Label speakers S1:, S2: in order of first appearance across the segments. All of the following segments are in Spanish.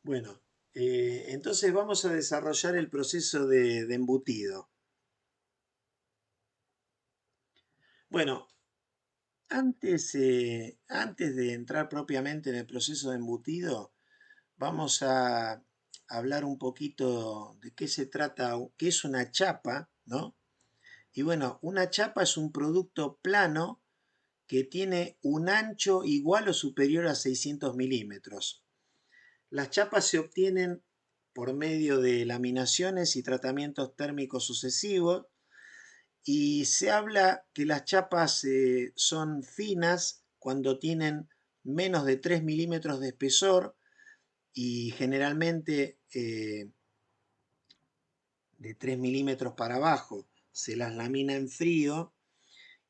S1: Bueno, entonces vamos a desarrollar el proceso de embutido. Bueno, antes de entrar propiamente en el proceso de embutido, vamos a hablar un poquito de qué se trata, qué es una chapa, ¿no? Y bueno, una chapa es un producto plano que tiene un ancho igual o superior a 600 milímetros. Las chapas se obtienen por medio de laminaciones y tratamientos térmicos sucesivos y se habla que las chapas son finas cuando tienen menos de 3 milímetros de espesor y generalmente de 3 milímetros para abajo se las lamina en frío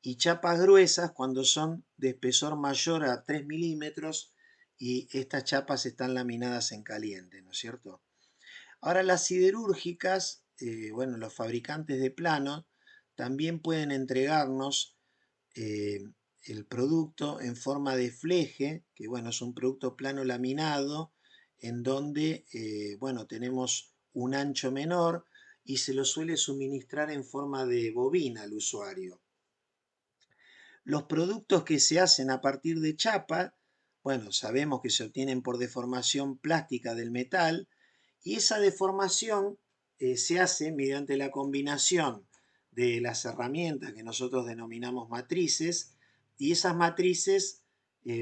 S1: y chapas gruesas cuando son de espesor mayor a 3 milímetros y estas chapas están laminadas en caliente, ¿no es cierto? Ahora las siderúrgicas, bueno, los fabricantes de planos también pueden entregarnos eh, el producto en forma de fleje, que bueno, es un producto plano laminado, en donde, bueno, tenemos un ancho menor y se lo suele suministrar en forma de bobina al usuario. Los productos que se hacen a partir de chapa, bueno, sabemos que se obtienen por deformación plástica del metal y esa deformación se hace mediante la combinación de las herramientas que nosotros denominamos matrices y esas matrices,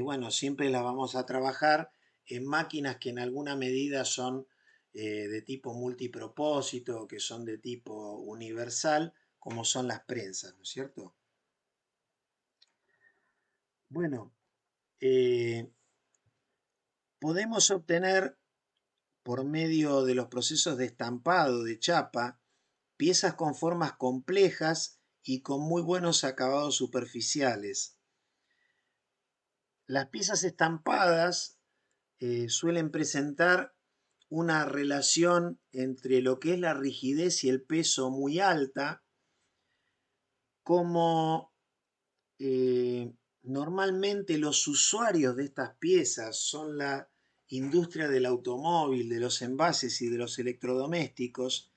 S1: bueno, siempre las vamos a trabajar en máquinas que en alguna medida son de tipo multipropósito, que son de tipo universal, como son las prensas, ¿no es cierto? Bueno, eh, podemos obtener por medio de los procesos de estampado de chapa piezas con formas complejas y con muy buenos acabados superficiales. Las piezas estampadas suelen presentar una relación entre lo que es la rigidez y el peso muy alta, como eh, normalmente los usuarios de estas piezas son la industria del automóvil, de los envases y de los electrodomésticos,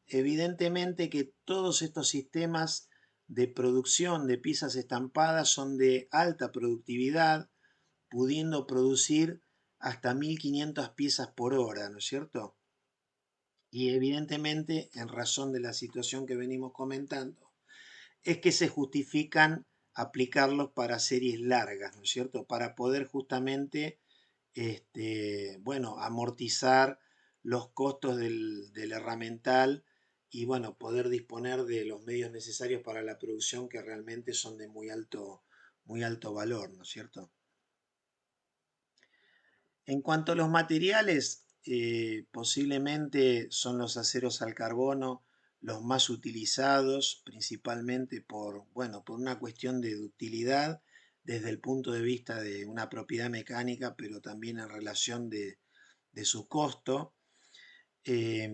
S1: evidentemente que todos estos sistemas de producción de piezas estampadas son de alta productividad, pudiendo producir hasta 1500 piezas por hora, ¿no es cierto? Y evidentemente, en razón de la situación que venimos comentando, es que se justifican aplicarlos para series largas, ¿no es cierto? Para poder justamente, bueno, amortizar los costos del herramental y, bueno, poder disponer de los medios necesarios para la producción que realmente son de muy alto valor, ¿no es cierto? En cuanto a los materiales, posiblemente son los aceros al carbono los más utilizados, principalmente por, bueno, por una cuestión de ductilidad desde el punto de vista de una propiedad mecánica, pero también en relación de su costo. Eh,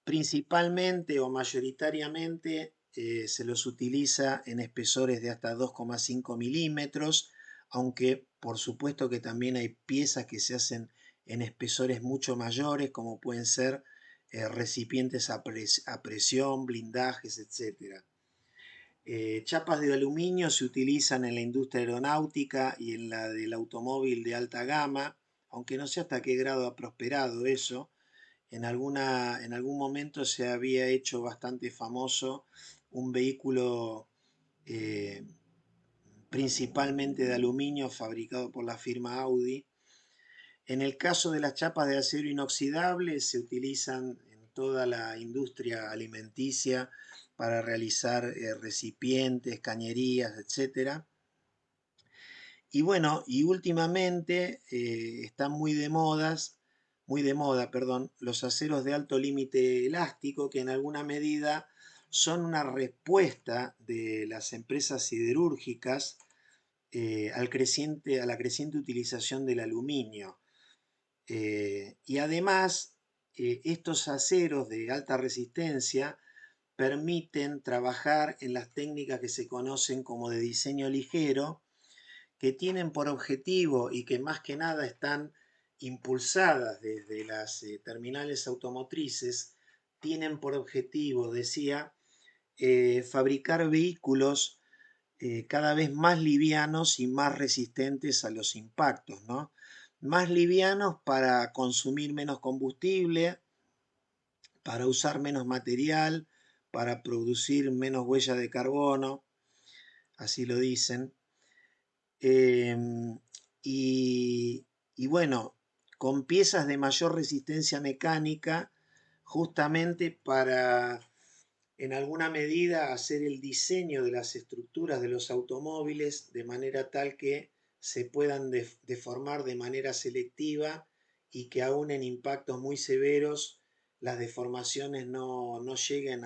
S1: Principalmente o mayoritariamente se los utiliza en espesores de hasta 2,5 milímetros, aunque por supuesto que también hay piezas que se hacen en espesores mucho mayores, como pueden ser recipientes a presión, blindajes, etc. Chapas de aluminio se utilizan en la industria aeronáutica y en la del automóvil de alta gama, aunque no sé hasta qué grado ha prosperado eso. En algún momento se había hecho bastante famoso un vehículo eh, principalmente de aluminio fabricado por la firma Audi. En el caso de las chapas de acero inoxidable se utilizan en toda la industria alimenticia para realizar recipientes, cañerías, etcétera. Y bueno, y últimamente están muy de moda, perdón, los aceros de alto límite elástico que en alguna medida son una respuesta de las empresas siderúrgicas a la creciente utilización del aluminio. Y además, estos aceros de alta resistencia permiten trabajar en las técnicas que se conocen como de diseño ligero, que tienen por objetivo y que más que nada están impulsadas desde las terminales automotrices tienen por objetivo, decía, fabricar vehículos cada vez más livianos y más resistentes a los impactos, ¿no? Más livianos para consumir menos combustible, para usar menos material, para producir menos huella de carbono, así lo dicen. Y, y bueno, con piezas de mayor resistencia mecánica, justamente para, en alguna medida, hacer el diseño de las estructuras de los automóviles de manera tal que se puedan deformar de manera selectiva y que aún en impactos muy severos las deformaciones no lleguen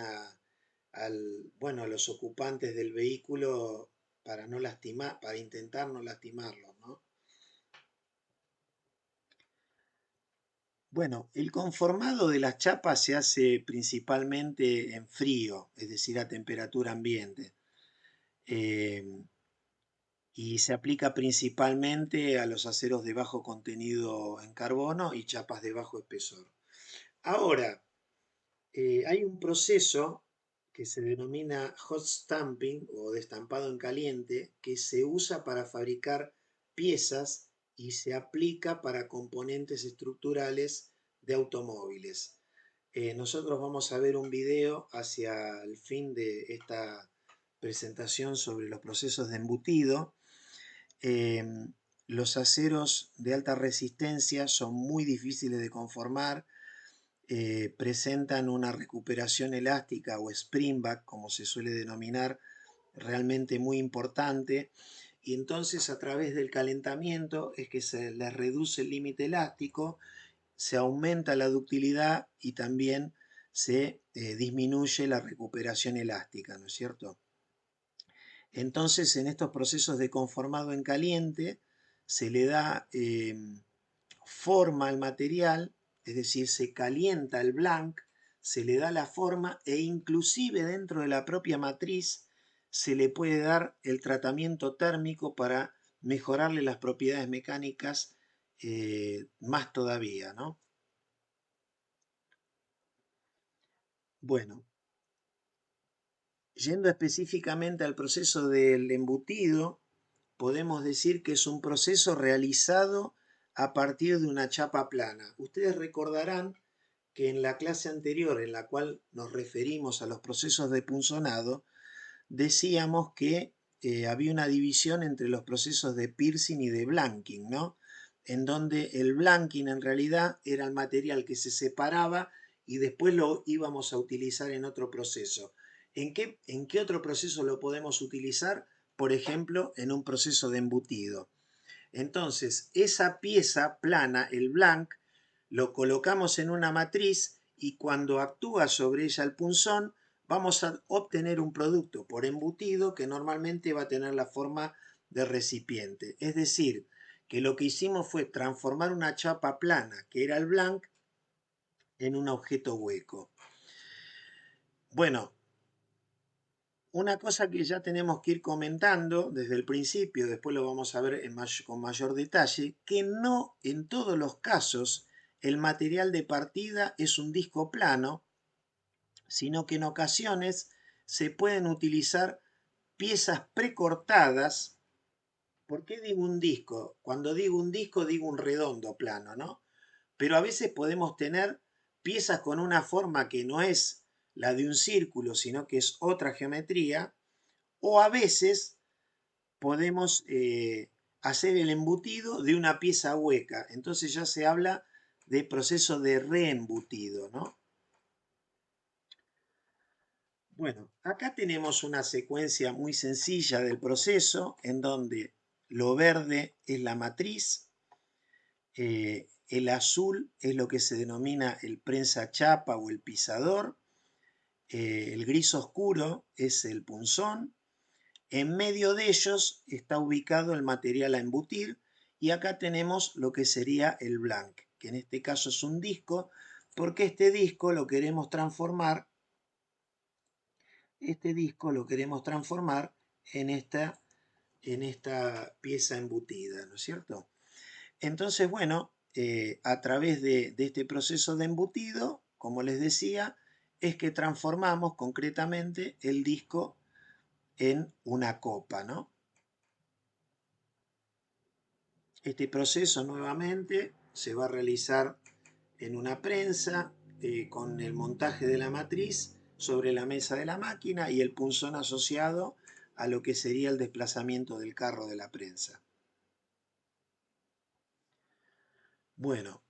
S1: bueno, a los ocupantes del vehículo para no lastimar, para intentar no lastimarlos, ¿no? Bueno, el conformado de las chapas se hace principalmente en frío, es decir, a temperatura ambiente, eh, y se aplica principalmente a los aceros de bajo contenido en carbono y chapas de bajo espesor. Ahora, hay un proceso que se denomina hot stamping o destampado en caliente que se usa para fabricar piezas y se aplica para componentes estructurales de automóviles. Nosotros vamos a ver un video hacia el fin de esta presentación sobre los procesos de embutido. Eh, los aceros de alta resistencia son muy difíciles de conformar, presentan una recuperación elástica o springback, como se suele denominar, realmente muy importante, y entonces a través del calentamiento es que se les reduce el límite elástico, se aumenta la ductilidad y también se disminuye la recuperación elástica, ¿no es cierto? Entonces, en estos procesos de conformado en caliente se le da forma al material, es decir, se calienta el blanc, se le da la forma e inclusive dentro de la propia matriz se le puede dar el tratamiento térmico para mejorarle las propiedades mecánicas más todavía, ¿no? Bueno, yendo específicamente al proceso del embutido, podemos decir que es un proceso realizado a partir de una chapa plana. Ustedes recordarán que en la clase anterior en la cual nos referimos a los procesos de punzonado, decíamos que había una división entre los procesos de piercing y de blanking, ¿no? En donde el blanking en realidad era el material que se separaba y después lo íbamos a utilizar en otro proceso. En qué otro proceso lo podemos utilizar? Por ejemplo, en un proceso de embutido. Entonces, esa pieza plana, el blank, lo colocamos en una matriz y cuando actúa sobre ella el punzón, vamos a obtener un producto por embutido que normalmente va a tener la forma de recipiente. Es decir, que lo que hicimos fue transformar una chapa plana, que era el blank, en un objeto hueco. Bueno, una cosa que ya tenemos que ir comentando desde el principio, después lo vamos a ver con mayor detalle, que no en todos los casos el material de partida es un disco plano, sino que en ocasiones se pueden utilizar piezas precortadas. ¿Por qué digo un disco? Cuando digo un disco digo un redondo plano, ¿no? Pero a veces podemos tener piezas con una forma que no es la de un círculo, sino que es otra geometría, o a veces podemos hacer el embutido de una pieza hueca. Entonces ya se habla de proceso de reembutido, ¿no? Bueno, acá tenemos una secuencia muy sencilla del proceso en donde lo verde es la matriz, el azul es lo que se denomina el prensa chapa o el pisador, el gris oscuro es el punzón. En medio de ellos está ubicado el material a embutir y acá tenemos lo que sería el blanc, que en este caso es un disco, porque este disco lo queremos transformar en esta pieza embutida, ¿no es cierto? Entonces, bueno, a través de este proceso de embutido, como les decía, es que transformamos concretamente el disco en una copa, ¿no? Este proceso nuevamente se va a realizar en una prensa con el montaje de la matriz sobre la mesa de la máquina y el punzón asociado a lo que sería el desplazamiento del carro de la prensa. Bueno,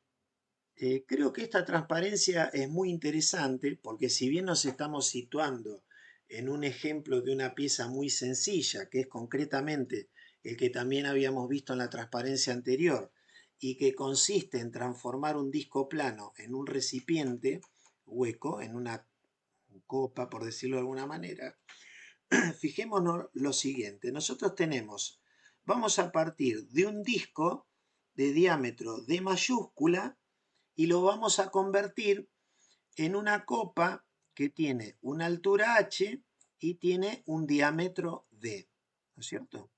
S1: creo que esta transparencia es muy interesante porque si bien nos estamos situando en un ejemplo de una pieza muy sencilla, que es concretamente el que también habíamos visto en la transparencia anterior, y que consiste en transformar un disco plano en un recipiente hueco, en una copa, por decirlo de alguna manera, fijémonos lo siguiente, nosotros vamos a partir de un disco de diámetro D mayúscula, y lo vamos a convertir en una copa que tiene una altura h y tiene un diámetro d, ¿no es cierto?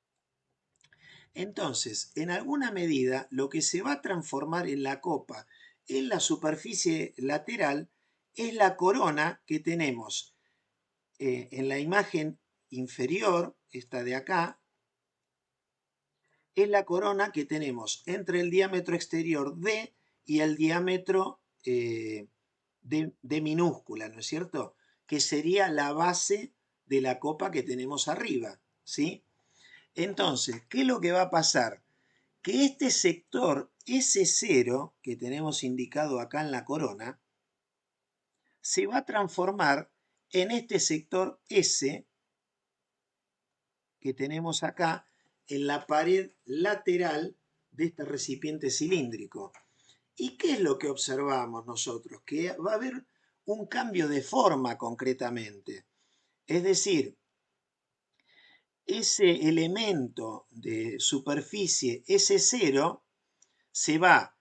S1: Entonces, en alguna medida, lo que se va a transformar en la copa en la superficie lateral es la corona que tenemos en la imagen inferior, esta de acá, es la corona que tenemos entre el diámetro exterior D y el diámetro de minúscula, ¿no es cierto? Que sería la base de la copa que tenemos arriba, ¿sí? Entonces, ¿qué es lo que va a pasar? Que este sector S0 que tenemos indicado acá en la corona se va a transformar en este sector S que tenemos acá en la pared lateral de este recipiente cilíndrico. ¿Y qué es lo que observamos nosotros? Que va a haber un cambio de forma concretamente. Es decir, ese elemento de superficie S0 se va a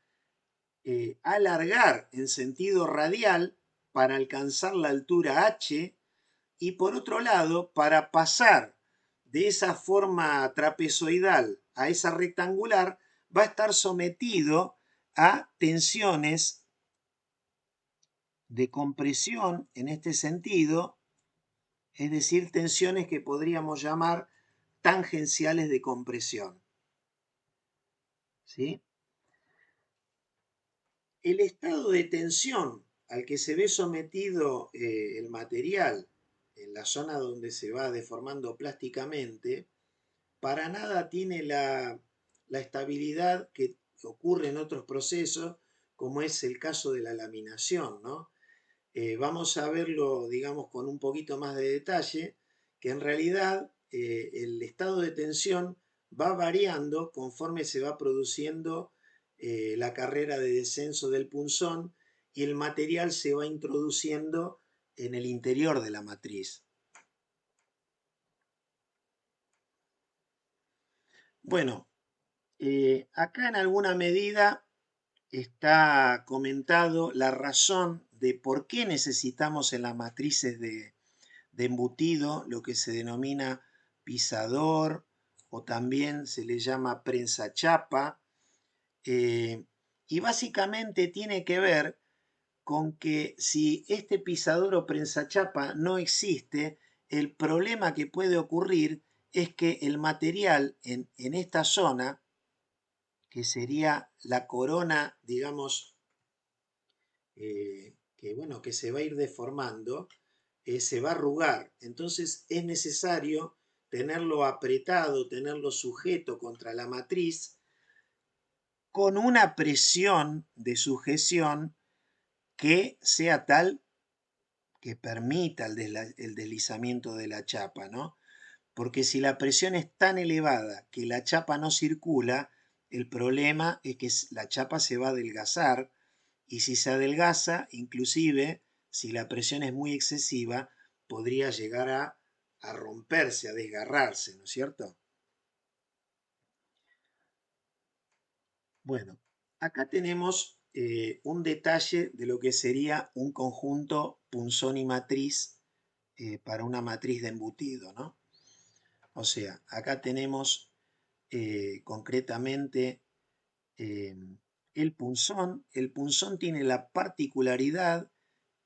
S1: alargar en sentido radial para alcanzar la altura H, y por otro lado, para pasar de esa forma trapezoidal a esa rectangular, va a estar sometido a tensiones de compresión en este sentido, es decir, tensiones que podríamos llamar tangenciales de compresión, ¿sí? El estado de tensión al que se ve sometido el material en la zona donde se va deformando plásticamente, para nada tiene la estabilidad que ocurre en otros procesos, como es el caso de la laminación, ¿no? Vamos a verlo, digamos, con un poquito más de detalle, que en realidad el estado de tensión va variando conforme se va produciendo la carrera de descenso del punzón y el material se va introduciendo en el interior de la matriz. Bueno, acá en alguna medida está comentado la razón de por qué necesitamos en las matrices de embutido lo que se denomina pisador o también se le llama prensa chapa, y básicamente tiene que ver con que si este pisador o prensa chapa no existe, el problema que puede ocurrir es que el material en esta zona, que sería la corona, digamos, bueno, que se va a ir deformando, se va a arrugar. Entonces es necesario tenerlo apretado, tenerlo sujeto contra la matriz con una presión de sujeción que sea tal que permita el deslizamiento de la chapa, ¿no? Porque si la presión es tan elevada que la chapa no circula, el problema es que la chapa se va a adelgazar, y si se adelgaza, inclusive si la presión es muy excesiva, podría llegar a romperse, a desgarrarse, ¿no es cierto? Bueno, acá tenemos un detalle de lo que sería un conjunto punzón y matriz para una matriz de embutido, ¿no? O sea, acá tenemos concretamente eh, El punzón tiene la particularidad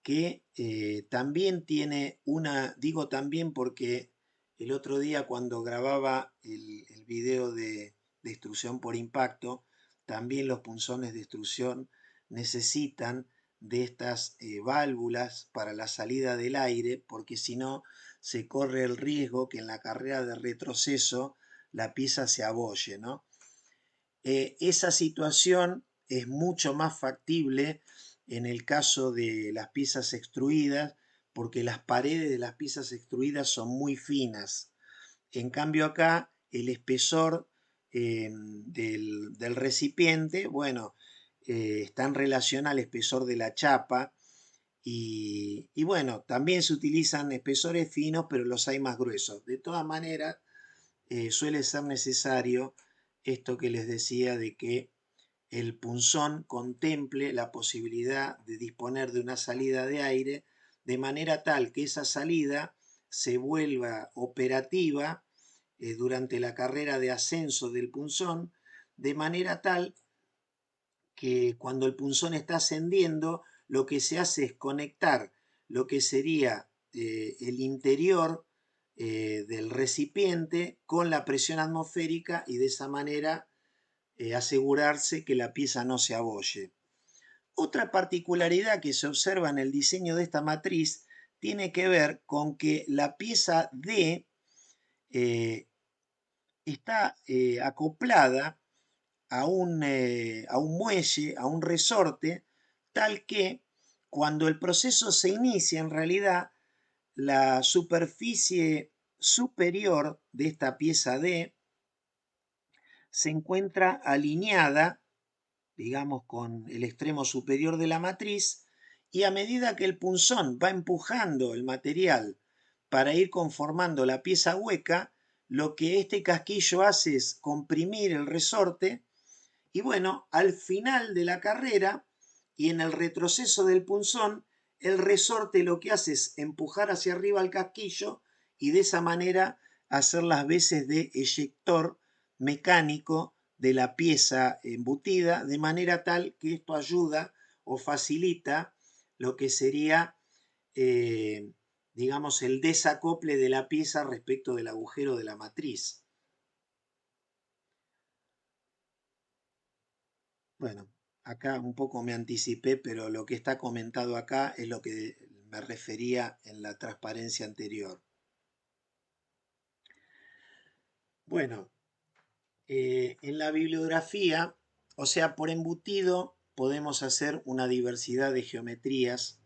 S1: que también tiene digo también porque el otro día cuando grababa el video de extrusión por impacto, también los punzones de extrusión necesitan de estas válvulas para la salida del aire, porque si no se corre el riesgo que en la carrera de retroceso la pieza se abolle, ¿no? Esa situación es mucho más factible en el caso de las piezas extruidas, porque las paredes de las piezas extruidas son muy finas. En cambio acá el espesor del recipiente, bueno, está en relación al espesor de la chapa y bueno, también se utilizan espesores finos, pero los hay más gruesos. De todas maneras, suele ser necesario esto que les decía de que el punzón contemple la posibilidad de disponer de una salida de aire de manera tal que esa salida se vuelva operativa durante la carrera de ascenso del punzón, de manera tal que cuando el punzón está ascendiendo, lo que se hace es conectar lo que sería el interior del recipiente con la presión atmosférica y de esa manera asegurarse que la pieza no se abolle. Otra particularidad que se observa en el diseño de esta matriz tiene que ver con que la pieza D está acoplada a un muelle, a un resorte, tal que cuando el proceso se inicia, en realidad la superficie superior de esta pieza D se encuentra alineada, digamos, con el extremo superior de la matriz, y a medida que el punzón va empujando el material para ir conformando la pieza hueca, lo que este casquillo hace es comprimir el resorte y bueno, al final de la carrera y en el retroceso del punzón, el resorte lo que hace es empujar hacia arriba el casquillo y de esa manera hacer las veces de eyector mecánico de la pieza embutida, de manera tal que esto ayuda o facilita lo que sería, digamos, el desacople de la pieza respecto del agujero de la matriz. Bueno, acá un poco me anticipé, pero lo que está comentado acá es lo que me refería en la transparencia anterior. Bueno, en la bibliografía, o sea, por embutido podemos hacer una diversidad de geometrías.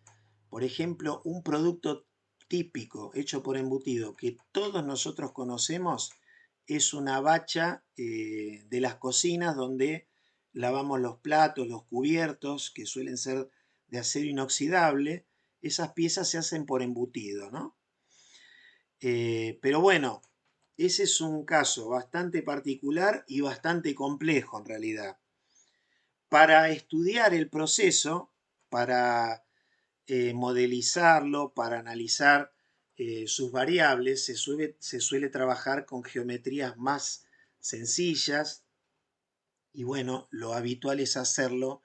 S1: Por ejemplo, un producto típico hecho por embutido que todos nosotros conocemos es una bacha de las cocinas donde lavamos los platos, los cubiertos, que suelen ser de acero inoxidable. Esas piezas se hacen por embutido, ¿no? Pero bueno, ese es un caso bastante particular y bastante complejo en realidad. Para estudiar el proceso, para modelizarlo, para analizar sus variables, se suele trabajar con geometrías más sencillas y bueno, lo habitual es hacerlo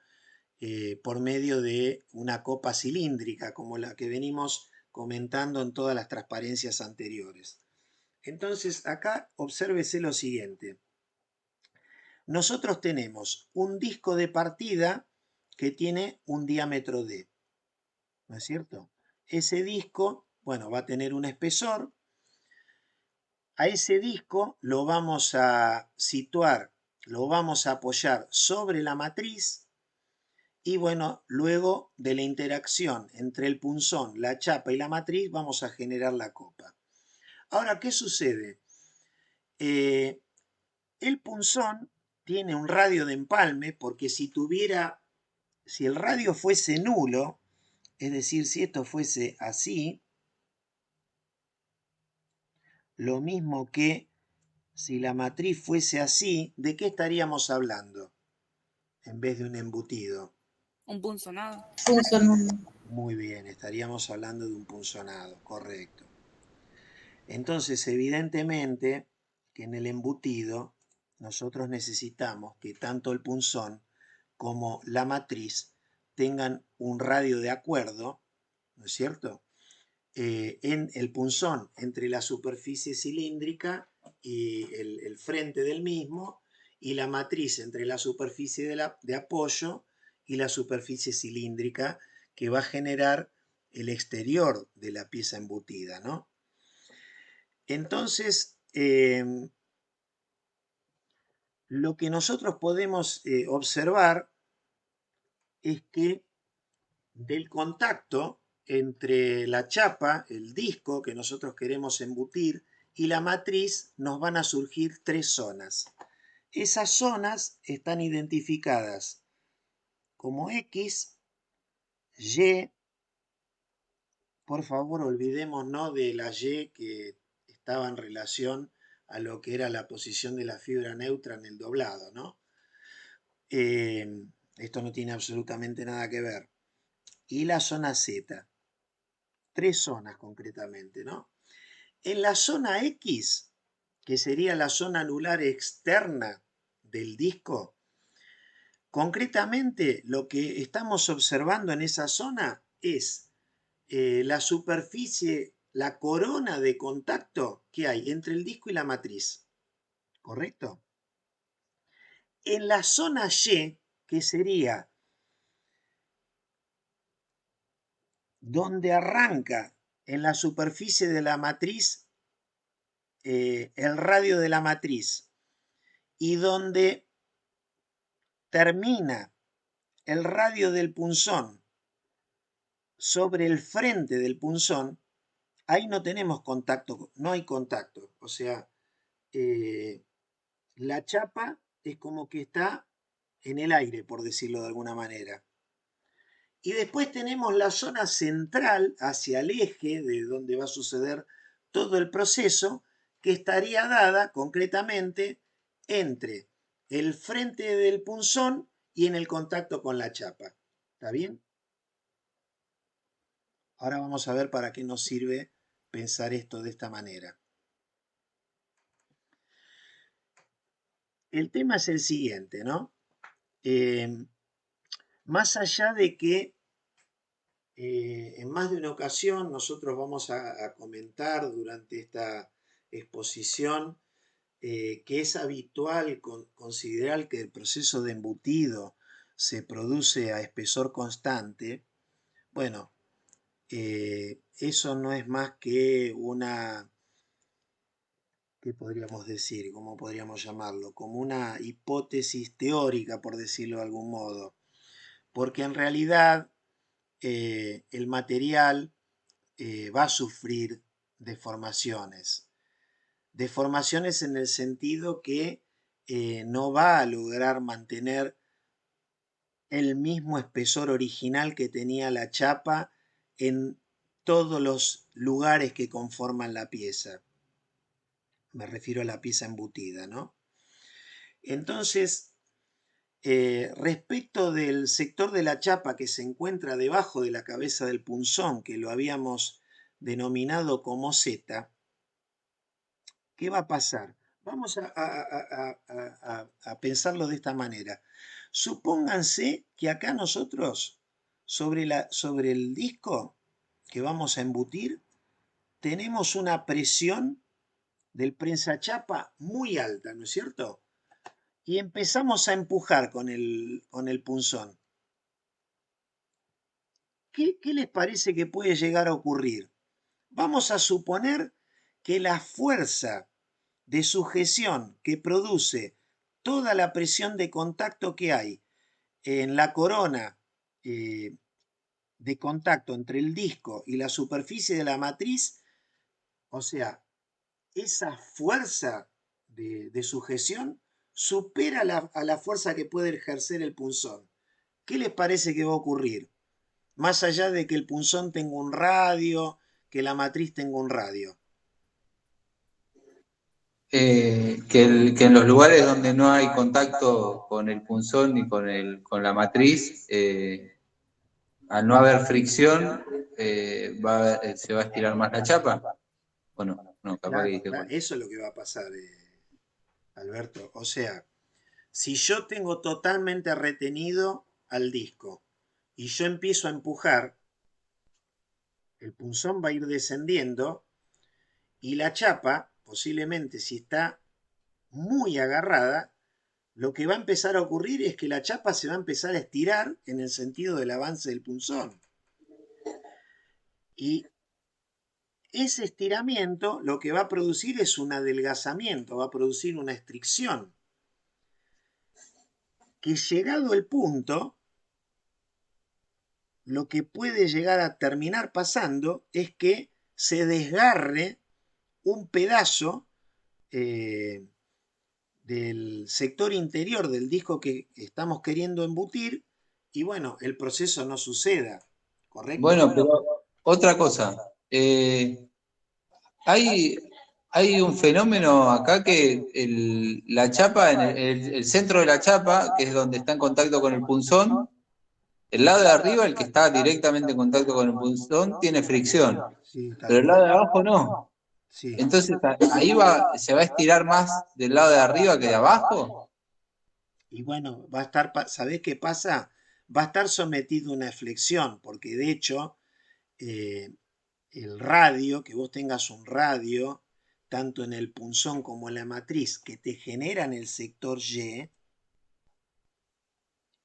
S1: por medio de una copa cilíndrica, como la que venimos comentando en todas las transparencias anteriores. Entonces, acá obsérvese lo siguiente. Nosotros tenemos un disco de partida que tiene un diámetro D, ¿no es cierto? Ese disco, bueno, va a tener un espesor. A ese disco lo vamos a situar, lo vamos a apoyar sobre la matriz y bueno, luego de la interacción entre el punzón, la chapa y la matriz vamos a generar la copa. Ahora, ¿qué sucede? El punzón tiene un radio de empalme porque si el radio fuese nulo, es decir, si esto fuese así, lo mismo que si la matriz fuese así, ¿de qué estaríamos hablando en vez de un embutido?
S2: Un punzonado.
S1: Muy bien, estaríamos hablando de un punzonado, correcto. Entonces, evidentemente que en el embutido nosotros necesitamos que tanto el punzón como la matriz tengan un radio de acuerdo, ¿no es cierto?, en el punzón entre la superficie cilíndrica y el frente del mismo, y la matriz entre la superficie de apoyo y la superficie cilíndrica que va a generar el exterior de la pieza embutida, ¿no? Entonces, lo que nosotros podemos observar es que del contacto entre la chapa, el disco que nosotros queremos embutir, y la matriz nos van a surgir tres zonas. Esas zonas están identificadas como X, Y, por favor olvidémonos de la Y que estaba en relación a lo que era la posición de la fibra neutra en el doblado, ¿no? Esto no tiene absolutamente nada que ver. Y la zona Z, tres zonas concretamente, ¿no? En la zona X, que sería la zona anular externa del disco, concretamente lo que estamos observando en esa zona es la superficie, la corona de contacto que hay entre el disco y la matriz, ¿correcto? En la zona Y, que sería donde arranca en la superficie de la matriz el radio de la matriz y donde termina el radio del punzón sobre el frente del punzón, ahí no tenemos contacto, no hay contacto. O sea, la chapa es como que está en el aire, por decirlo de alguna manera. Y después tenemos la zona central hacia el eje de donde va a suceder todo el proceso, que estaría dada concretamente entre el frente del punzón y en el contacto con la chapa. ¿Está bien? Ahora vamos a ver para qué nos sirve pensar esto de esta manera. El tema es el siguiente, ¿no? Más allá de que en más de una ocasión nosotros vamos a comentar durante esta exposición que es habitual considerar que el proceso de embutido se produce a espesor constante. Bueno, eso no es más que una, ¿qué podríamos decir? ¿Cómo podríamos llamarlo? Como una hipótesis teórica, por decirlo de algún modo. Porque en realidad el material va a sufrir deformaciones. Deformaciones en el sentido que no va a lograr mantener el mismo espesor original que tenía la chapa en todos los lugares que conforman la pieza. Me refiero a la pieza embutida, ¿no? Entonces, respecto del sector de la chapa que se encuentra debajo de la cabeza del punzón, que lo habíamos denominado como Z, ¿qué va a pasar? Vamos a pensarlo de esta manera. Supónganse que acá nosotros, sobre el disco que vamos a embutir, tenemos una presión del prensachapa muy alta, ¿no es cierto? Y empezamos a empujar con el punzón. ¿Qué les parece que puede llegar a ocurrir? Vamos a suponer que la fuerza de sujeción que produce toda la presión de contacto que hay en la corona de contacto entre el disco y la superficie de la matriz, o sea, esa fuerza de sujeción supera a la fuerza que puede ejercer el punzón. ¿Qué les parece que va a ocurrir? Más allá de que el punzón tenga un radio, que la matriz tenga un radio.
S2: Que en los lugares donde no hay contacto con el punzón ni con la matriz, al no haber fricción, se va a estirar más la chapa. Bueno, no, capaz que
S1: Claro,
S2: dije
S1: claro,
S2: bueno.
S1: eso es lo que va a pasar, Alberto. O sea, Si yo tengo totalmente retenido al disco y yo empiezo a empujar, el punzón va a ir descendiendo y la chapa, posiblemente si está muy agarrada, lo que va a empezar a ocurrir es que la chapa se va a empezar a estirar en el sentido del avance del punzón. Y ese estiramiento lo que va a producir es un adelgazamiento, va a producir una estricción, que llegado el punto, lo que puede llegar a terminar pasando es que se desgarre un pedazo del sector interior del disco que estamos queriendo embutir y bueno, el proceso no suceda, ¿correcto?
S2: Bueno, pero otra cosa, hay, hay un fenómeno acá que la chapa, en el centro de la chapa, que es donde está en contacto con el punzón, el lado de arriba, el que está directamente en contacto con el punzón, tiene fricción,
S1: Sí, tal
S2: pero el lado
S1: cual.
S2: de abajo no.
S1: Sí.
S2: Entonces, ahí se va a estirar más del lado de arriba que de abajo.
S1: Y bueno, va a estar, ¿sabés qué pasa? Va a estar sometido a una flexión, porque de hecho, eh, el radio, que vos tengas un radio, tanto en el punzón como en la matriz, que te generan el sector Y,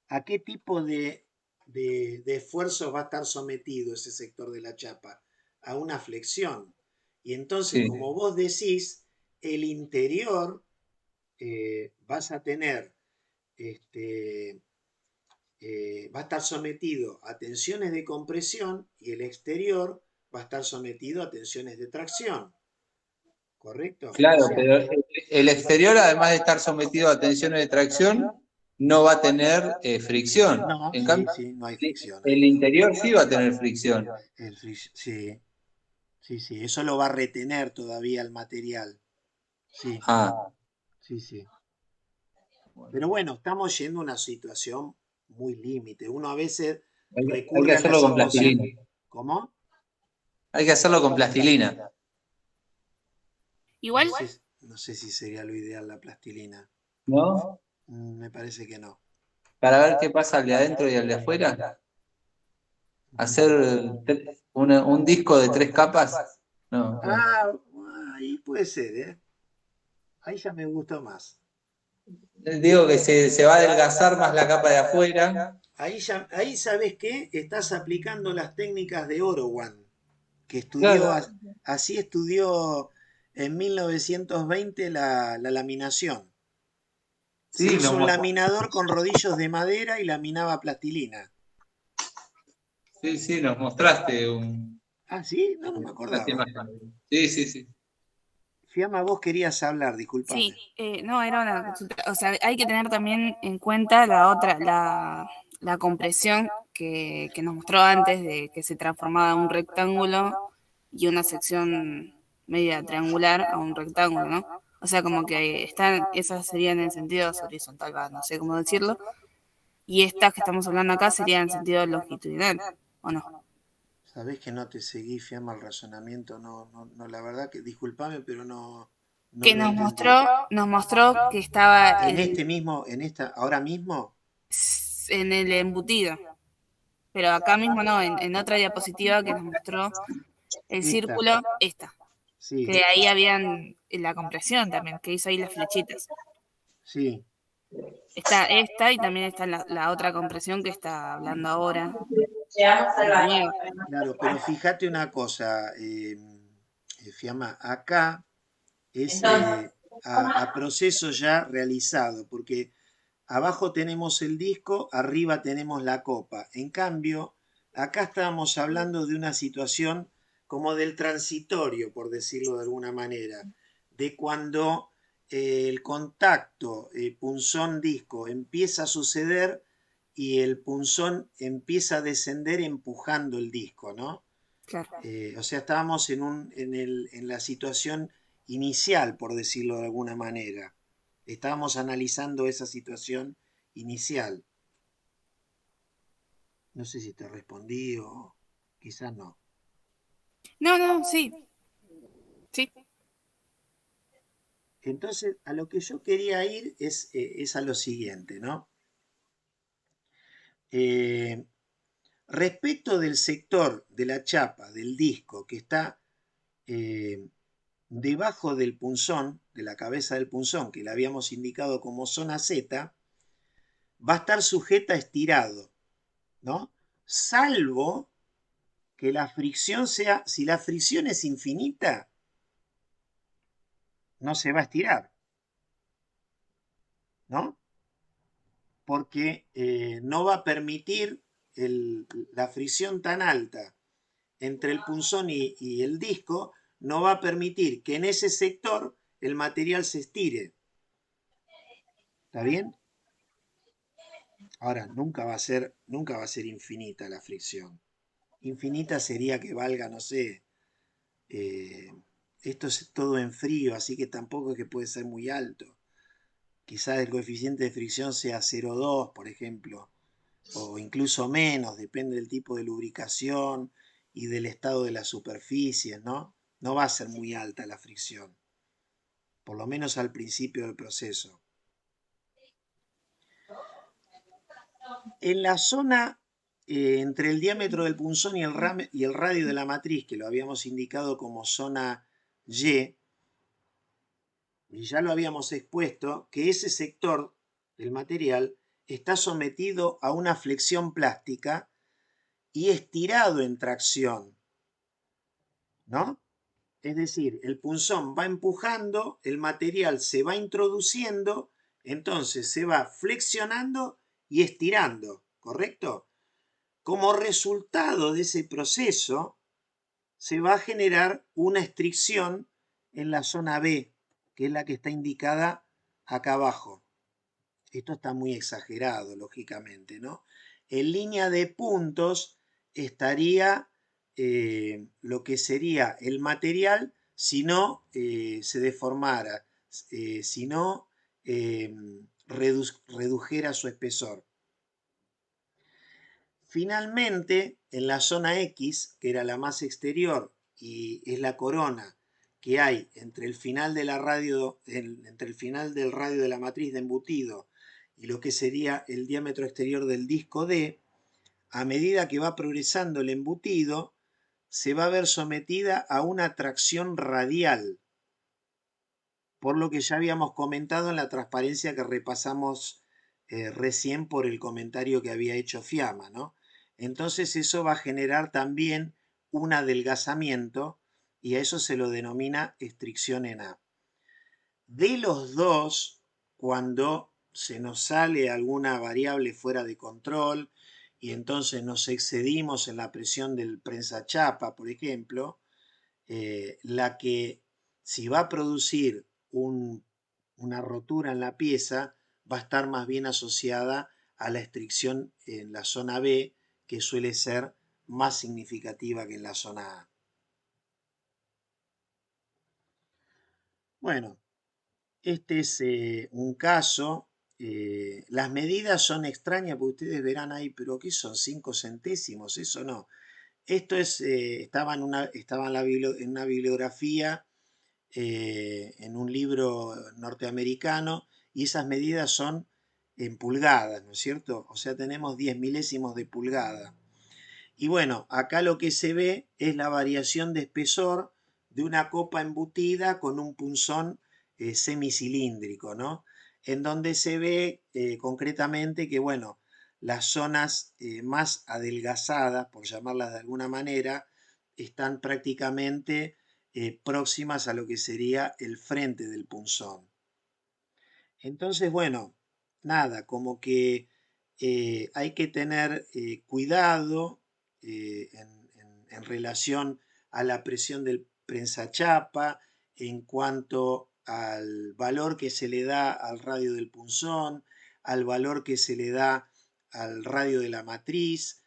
S1: ¿a qué tipo de esfuerzos va a estar sometido ese sector de la chapa? A una flexión. Y entonces,
S2: Sí.
S1: como vos decís, el interior vas a tener, este, va a estar sometido a tensiones de compresión y el exterior va a estar sometido a tensiones de tracción, ¿correcto? O
S2: Claro,
S1: sea,
S2: pero el exterior, además de estar sometido a tensiones de tracción, no va a tener fricción.
S1: no,
S2: En
S1: sí,
S2: cambio,
S1: sí, no hay fricción
S2: el
S1: ahí.
S2: interior sí va a tener fricción.
S1: Sí, sí, sí, eso lo va a retener todavía el material. Sí,
S2: Ah,
S1: sí, sí.
S2: bueno.
S1: Pero bueno, estamos yendo a una situación muy límite. Uno a veces
S2: Hay que
S1: recurre a la
S2: hacerlo con
S1: situación.
S2: plastilina.
S1: ¿Cómo?
S2: Hay que hacerlo con plastilina,
S1: No
S3: Igual,
S1: sé, no sé si sería lo ideal la plastilina.
S2: ¿no?
S1: Me parece que no.
S2: Para ver qué pasa al de adentro y al de afuera. Hacer un disco de 3 capas. No, bueno.
S1: Ah, ahí puede ser, ¿eh? Ahí ya me gustó más.
S2: Digo que se va a adelgazar más la capa de afuera.
S1: Ahí, ya, ahí sabes qué, estás aplicando las técnicas de Orowan, que estudió,
S2: Claro,
S1: así estudió en 1920 la laminación. Se
S2: sí,
S1: hizo un laminador con rodillos de madera y laminaba plastilina.
S2: sí, sí, nos mostraste
S1: Ah, sí, no, no me
S2: unas
S1: acordaba.
S2: imágenes. Sí, sí, sí.
S1: Fiamma, vos querías hablar, discúlpame.
S3: sí, no, era una consulta. O sea, hay que tener también en cuenta la otra, la compresión que nos mostró antes de que se transformaba de un rectángulo y una sección media triangular a un rectángulo, ¿no? O sea, como que están, esas serían en sentido horizontal, no sé cómo decirlo, y estas que estamos hablando acá serían en sentido longitudinal, ¿o no?
S1: Sabés que no te seguí, Fiamma, el razonamiento. No, no, no, la verdad que discúlpame, pero no, no
S3: Que
S1: lo entendí.
S3: nos mostró que estaba
S1: En este mismo, ahora mismo,
S3: en el embutido, pero acá mismo no, en otra diapositiva que nos mostró el
S1: esta,
S3: círculo, esta,
S1: sí,
S3: que ahí habían la compresión también, que hizo ahí las flechitas.
S1: sí.
S3: Está esta y también está la otra compresión que está hablando ahora,
S4: Llegamos al
S3: la
S4: baño.
S3: nueva.
S1: Claro, pero fíjate una cosa, Fiamma, acá es
S4: Entonces,
S1: a proceso ya realizado, porque abajo tenemos el disco, arriba tenemos la copa. En cambio, acá estábamos hablando de una situación como del transitorio, por decirlo de alguna manera, de cuando el contacto punzón-disco empieza a suceder y el punzón empieza a descender empujando el disco, ¿no?
S3: Claro.
S1: O sea, estábamos en la situación inicial, por decirlo de alguna manera. Estábamos analizando esa situación inicial. No sé si te respondí o quizás no.
S3: No, no, sí, sí.
S1: Entonces, a lo que yo quería ir es a lo siguiente, ¿no? Eh, Respecto del sector de la chapa, del disco, que está eh, debajo del punzón, de la cabeza del punzón, que le habíamos indicado como zona Z, va a estar sujeta a estirado, ¿no? Salvo que la fricción sea, si la fricción es infinita, no se va a estirar, ¿no? Porque no va a permitir la fricción tan alta entre el punzón y el disco, no va a permitir que en ese sector el material se estire. ¿Está bien? Ahora, nunca va a ser infinita la fricción. Infinita sería que valga, no sé, eh, esto es todo en frío, así que tampoco es que puede ser muy alto. Quizás el coeficiente de fricción sea 0,2, por ejemplo, o incluso menos, depende del tipo de lubricación y del estado de las superficies, ¿no? No va a ser muy alta la fricción, por lo menos al principio del proceso. En la zona entre el diámetro del punzón y el radio de la matriz, que lo habíamos indicado como zona Y ya lo habíamos expuesto, que ese sector del material está sometido a una flexión plástica y estirado en tracción, ¿no? Es decir, el punzón va empujando, el material se va introduciendo, entonces se va flexionando y estirando, ¿correcto? Como resultado de ese proceso, se va a generar una estricción en la zona B, que es la que está indicada acá abajo. Esto está muy exagerado, lógicamente, ¿no? En línea de puntos estaría lo que sería el material si no se deformara, si no redujera su espesor. Finalmente, en la zona X, que era la más exterior y es la corona que hay entre el final de la radio, entre el final del radio de la matriz de embutido y lo que sería el diámetro exterior del disco D, a medida que va progresando el embutido, se va a ver sometida a una tracción radial, por lo que ya habíamos comentado en la transparencia que repasamos recién por el comentario que había hecho Fiamma, ¿no? Entonces eso va a generar también un adelgazamiento y a eso se lo denomina estricción en A. De los dos, cuando se nos sale alguna variable fuera de control y entonces nos excedimos en la presión del prensachapa, por ejemplo, la que si va a producir una rotura en la pieza va a estar más bien asociada a la estricción en la zona B, que suele ser más significativa que en la zona A. Bueno, este es un caso. Las medidas son extrañas porque ustedes verán ahí, pero ¿qué son? 5 centésimos, eso no. Esto es, estaba en una bibliografía, en un libro norteamericano, y esas medidas son en pulgadas, ¿no es cierto? O sea, tenemos 10 milésimos de pulgada. Y bueno, acá lo que se ve es la variación de espesor de una copa embutida con un punzón semicilíndrico, ¿no? En donde se ve concretamente que, bueno, las zonas más adelgazadas, por llamarlas de alguna manera, están prácticamente próximas a lo que sería el frente del punzón. Entonces, bueno, nada, como que hay que tener cuidado en relación a la presión del prensachapa, en cuanto al valor que se le da al radio del punzón, al valor que se le da al radio de la matriz,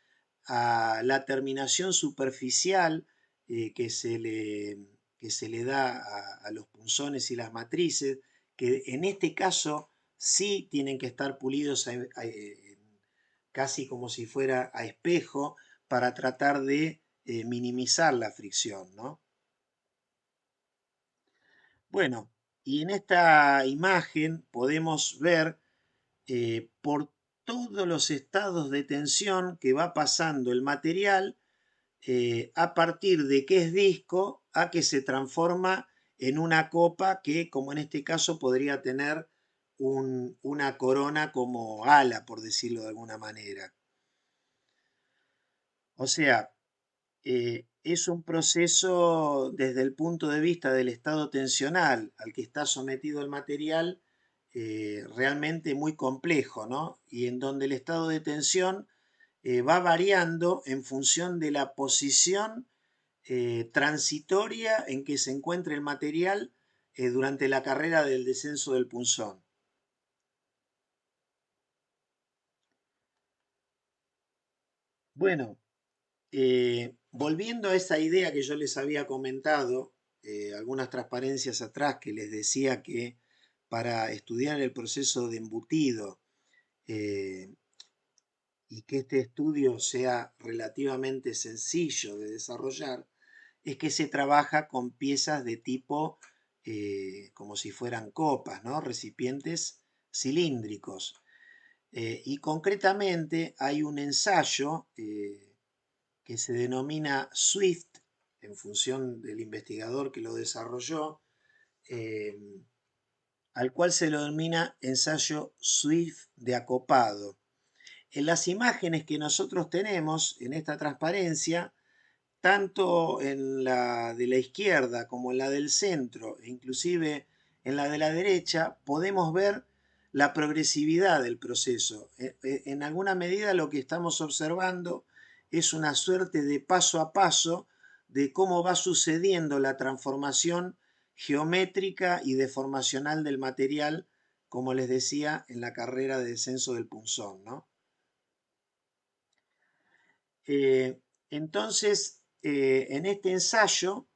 S1: a la terminación superficial que se le da a los punzones y las matrices, que en este caso sí tienen que estar pulidos casi como si fuera a espejo para tratar de minimizar la fricción, ¿no? Bueno, Y en esta imagen podemos ver por todos los estados de tensión que va pasando el material a partir de que es disco a que se transforma en una copa que, como en este caso, podría tener una corona como ala, por decirlo de alguna manera. O sea, es un proceso desde el punto de vista del estado tensional al que está sometido el material realmente muy complejo, ¿no? Y en donde el estado de tensión va variando en función de la posición transitoria en que se encuentra el material durante la carrera del descenso del punzón. Bueno, volviendo a esa idea que yo les había comentado, algunas transparencias atrás, que les decía que para estudiar el proceso de embutido y que este estudio sea relativamente sencillo de desarrollar, es que se trabaja con piezas de tipo como si fueran copas, ¿no? Recipientes cilíndricos. Y concretamente hay un ensayo que se denomina SWIFT, en función del investigador que lo desarrolló, al cual se lo denomina ensayo SWIFT de acopado. En las imágenes que nosotros tenemos en esta transparencia, tanto en la de la izquierda como en la del centro, e inclusive en la de la derecha, podemos ver la progresividad del proceso. En alguna medida lo que estamos observando es una suerte de paso a paso de cómo va sucediendo la transformación geométrica y deformacional del material, como les decía, en la carrera de descenso del punzón, ¿no? Entonces, en este ensayo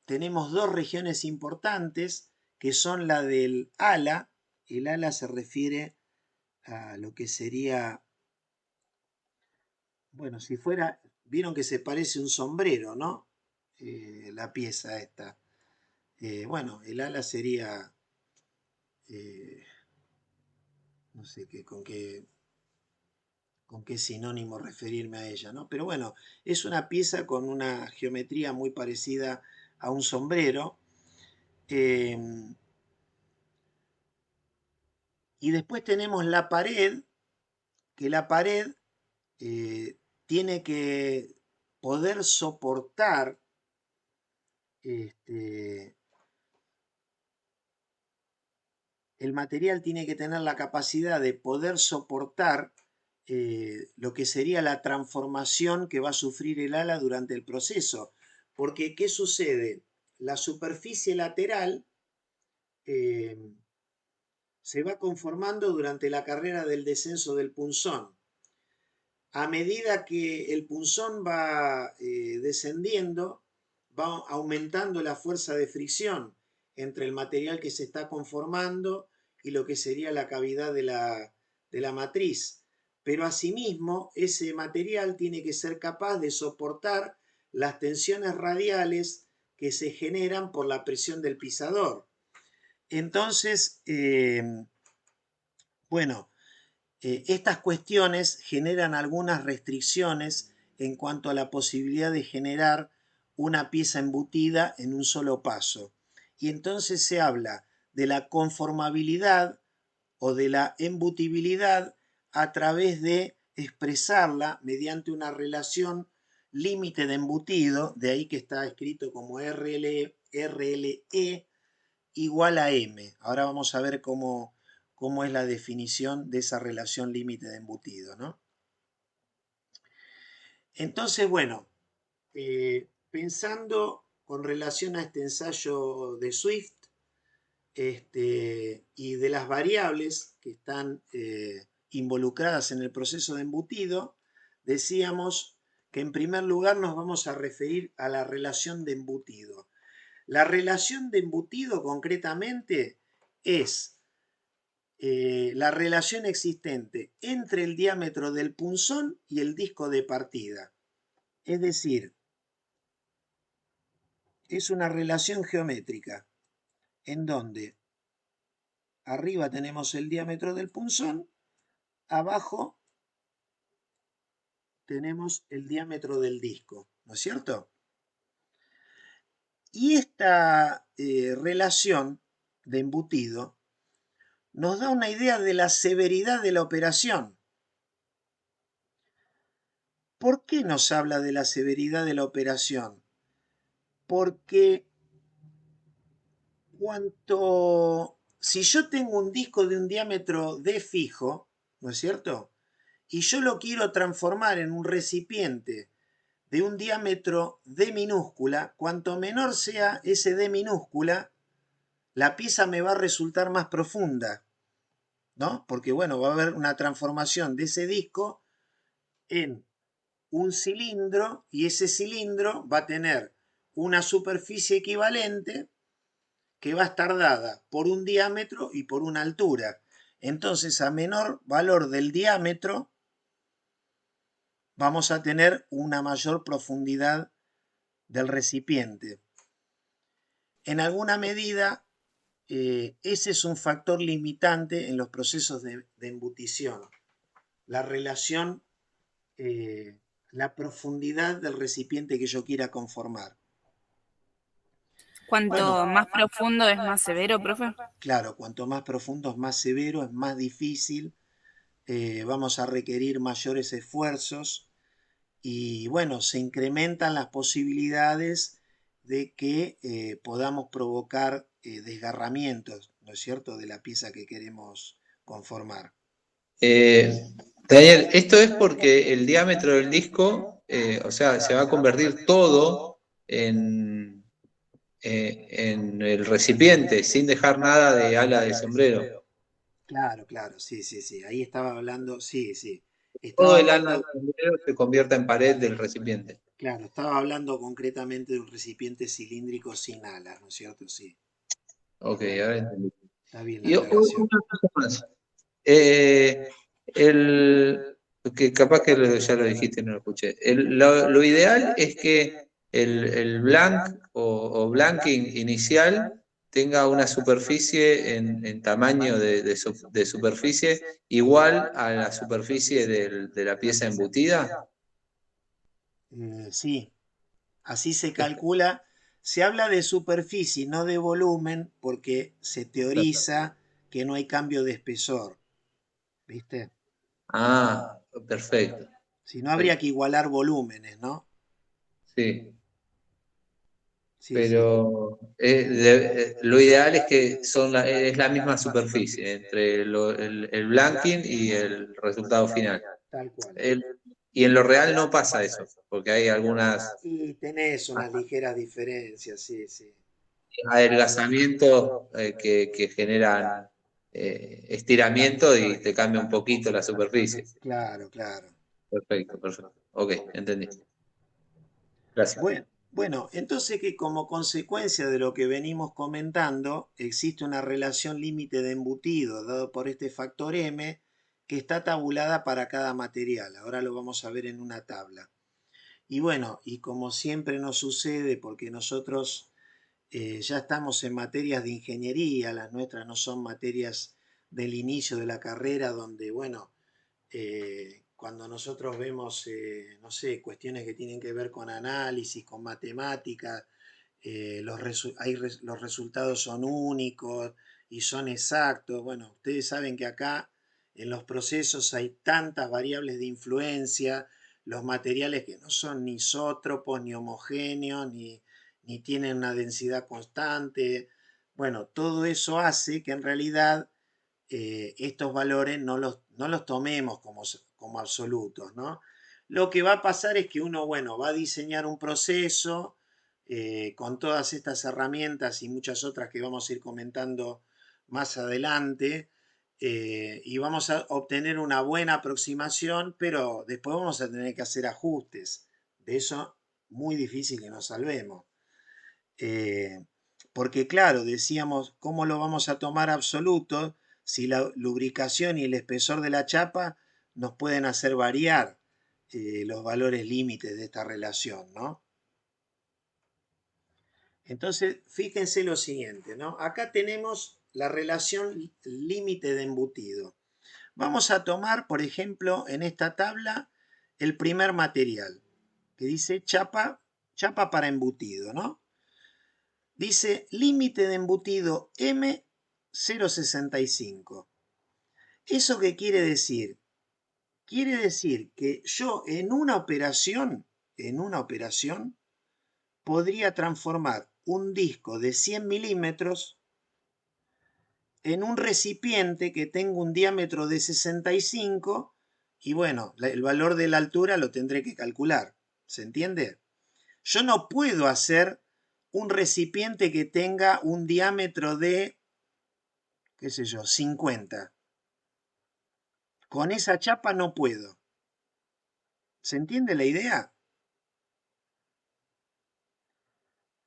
S1: tenemos dos regiones importantes que son la del ala. El ala se refiere a lo que sería, bueno, si fuera, vieron que se parece un sombrero, ¿no? La pieza esta. Bueno, el ala sería, no sé con qué sinónimo referirme a ella, ¿no? Pero bueno, es una pieza con una geometría muy parecida a un sombrero. Y después tenemos la pared, que la pared tiene que poder soportar el material tiene que tener la capacidad de poder soportar lo que sería la transformación que va a sufrir el ala durante el proceso. Porque, ¿qué sucede? La superficie lateral se va conformando durante la carrera del descenso del punzón. A medida que el punzón va descendiendo, va aumentando la fuerza de fricción entre el material que se está conformando y lo que sería la cavidad de la matriz. Pero asimismo, ese material tiene que ser capaz de soportar las tensiones radiales que se generan por la presión del pisador. Entonces, bueno, estas cuestiones generan algunas restricciones en cuanto a la posibilidad de generar una pieza embutida en un solo paso. Y entonces se habla de la conformabilidad o de la embutibilidad a través de expresarla mediante una relación límite de embutido, de ahí que está escrito como RLE igual a M. Ahora vamos a ver cómo es la definición de esa relación límite de embutido, ¿no? Entonces, bueno, pensando con relación a este ensayo de Swift y de las variables que están involucradas en el proceso de embutido, decíamos que en primer lugar nos vamos a referir a la relación de embutido. La relación de embutido concretamente es la relación existente entre el diámetro del punzón y el disco de partida. Es decir, es una relación geométrica. en donde arriba tenemos el diámetro del punzón, abajo tenemos el diámetro del disco, ¿no es cierto? Y esta relación de embutido nos da una idea de la severidad de la operación. ¿Por qué nos habla de la severidad de la operación? Porque si yo tengo un disco de un diámetro D fijo, ¿no es cierto? Y yo lo quiero transformar en un recipiente de un diámetro D minúscula, cuanto menor sea ese D minúscula, la pieza me va a resultar más profunda, ¿no? Porque, bueno, va a haber una transformación de ese disco en un cilindro y ese cilindro va a tener una superficie equivalente que va a estar dada por un diámetro y por una altura. Entonces, a menor valor del diámetro, vamos a tener una mayor profundidad del recipiente. En alguna medida, ese es un factor limitante en los procesos de embutición. La relación, la profundidad del recipiente que yo quiera conformar.
S3: Cuanto
S1: Bueno,
S3: más profundo es más severo, profe.
S1: claro, cuanto más profundo es más severo, es más difícil, vamos a requerir mayores esfuerzos y bueno, se incrementan las posibilidades de que podamos provocar desgarramientos, ¿no es cierto?, de la pieza que queremos conformar.
S2: Daniel, esto es porque el diámetro del disco, o sea, se va a convertir todo en el recipiente, sin dejar nada de ala de sombrero.
S1: Claro, claro, sí, sí, sí, ahí estaba hablando, sí, sí,
S2: Todo
S1: estaba
S2: el ala de
S1: hablando,
S2: sombrero se convierta en pared del recipiente.
S1: claro, estaba hablando concretamente de un recipiente cilíndrico sin alas, ¿no es cierto? Sí,
S2: Ok, ahora entendí.
S1: está bien la
S2: Y
S1: aclaración.
S2: una cosa más. Eh, el, que capaz que ya lo dijiste y no lo escuché. Lo ideal es que el blank o blanking inicial tenga una superficie en tamaño de superficie igual a la superficie de la pieza embutida.
S1: Sí, así se calcula. Se habla de superficie, no de volumen, porque se teoriza que no hay cambio de espesor, ¿viste?
S2: Ah, perfecto,
S1: Si no, habría
S2: perfecto.
S1: que igualar volúmenes, ¿no?
S2: Sí.
S1: Sí, sí.
S2: Pero lo ideal es que es la misma superficie entre el blanking y el resultado final.
S1: Tal cual.
S2: Y en lo real no pasa eso, porque hay algunas
S1: Y tenés unas ligeras diferencias, sí, sí.
S2: adelgazamientos que generan estiramiento y te cambia un poquito la superficie.
S1: Claro, claro.
S2: Perfecto, perfecto. Ok, entendí. Gracias.
S1: Bueno, entonces que como consecuencia de lo que venimos comentando, existe una relación límite de embutido dado por este factor M que está tabulada para cada material. Ahora lo vamos a ver en una tabla. Y bueno, y como siempre nos sucede, porque nosotros ya estamos en materias de ingeniería, las nuestras no son materias del inicio de la carrera, donde, bueno, cuando nosotros vemos, no sé, cuestiones que tienen que ver con análisis, con matemáticas, los resultados son únicos y son exactos. Bueno, ustedes saben que acá en los procesos hay tantas variables de influencia, los materiales que no son ni isótropos, ni homogéneos, ni tienen una densidad constante. Bueno, todo eso hace que en realidad estos valores no los tomemos como absolutos, ¿no? Lo que va a pasar es que uno, bueno, va a diseñar un proceso con todas estas herramientas y muchas otras que vamos a ir comentando más adelante y vamos a obtener una buena aproximación, pero después vamos a tener que hacer ajustes. De eso, muy difícil que nos salvemos. Porque claro, decíamos, ¿cómo lo vamos a tomar absoluto si la lubricación y el espesor de la chapa nos pueden hacer variar los valores límites de esta relación, ¿no? Entonces, fíjense lo siguiente, ¿no? Acá tenemos la relación límite de embutido. Vamos a tomar, por ejemplo, en esta tabla, el primer material, que dice chapa para embutido, ¿no? Dice límite de embutido M 0,65. ¿Eso qué quiere decir? Quiere decir que yo en una operación, podría transformar un disco de 100 milímetros en un recipiente que tenga un diámetro de 65 y bueno, el valor de la altura lo tendré que calcular. ¿Se entiende? Yo no puedo hacer un recipiente que tenga un diámetro de, qué sé yo, 50. Con esa chapa no puedo. ¿Se entiende la idea?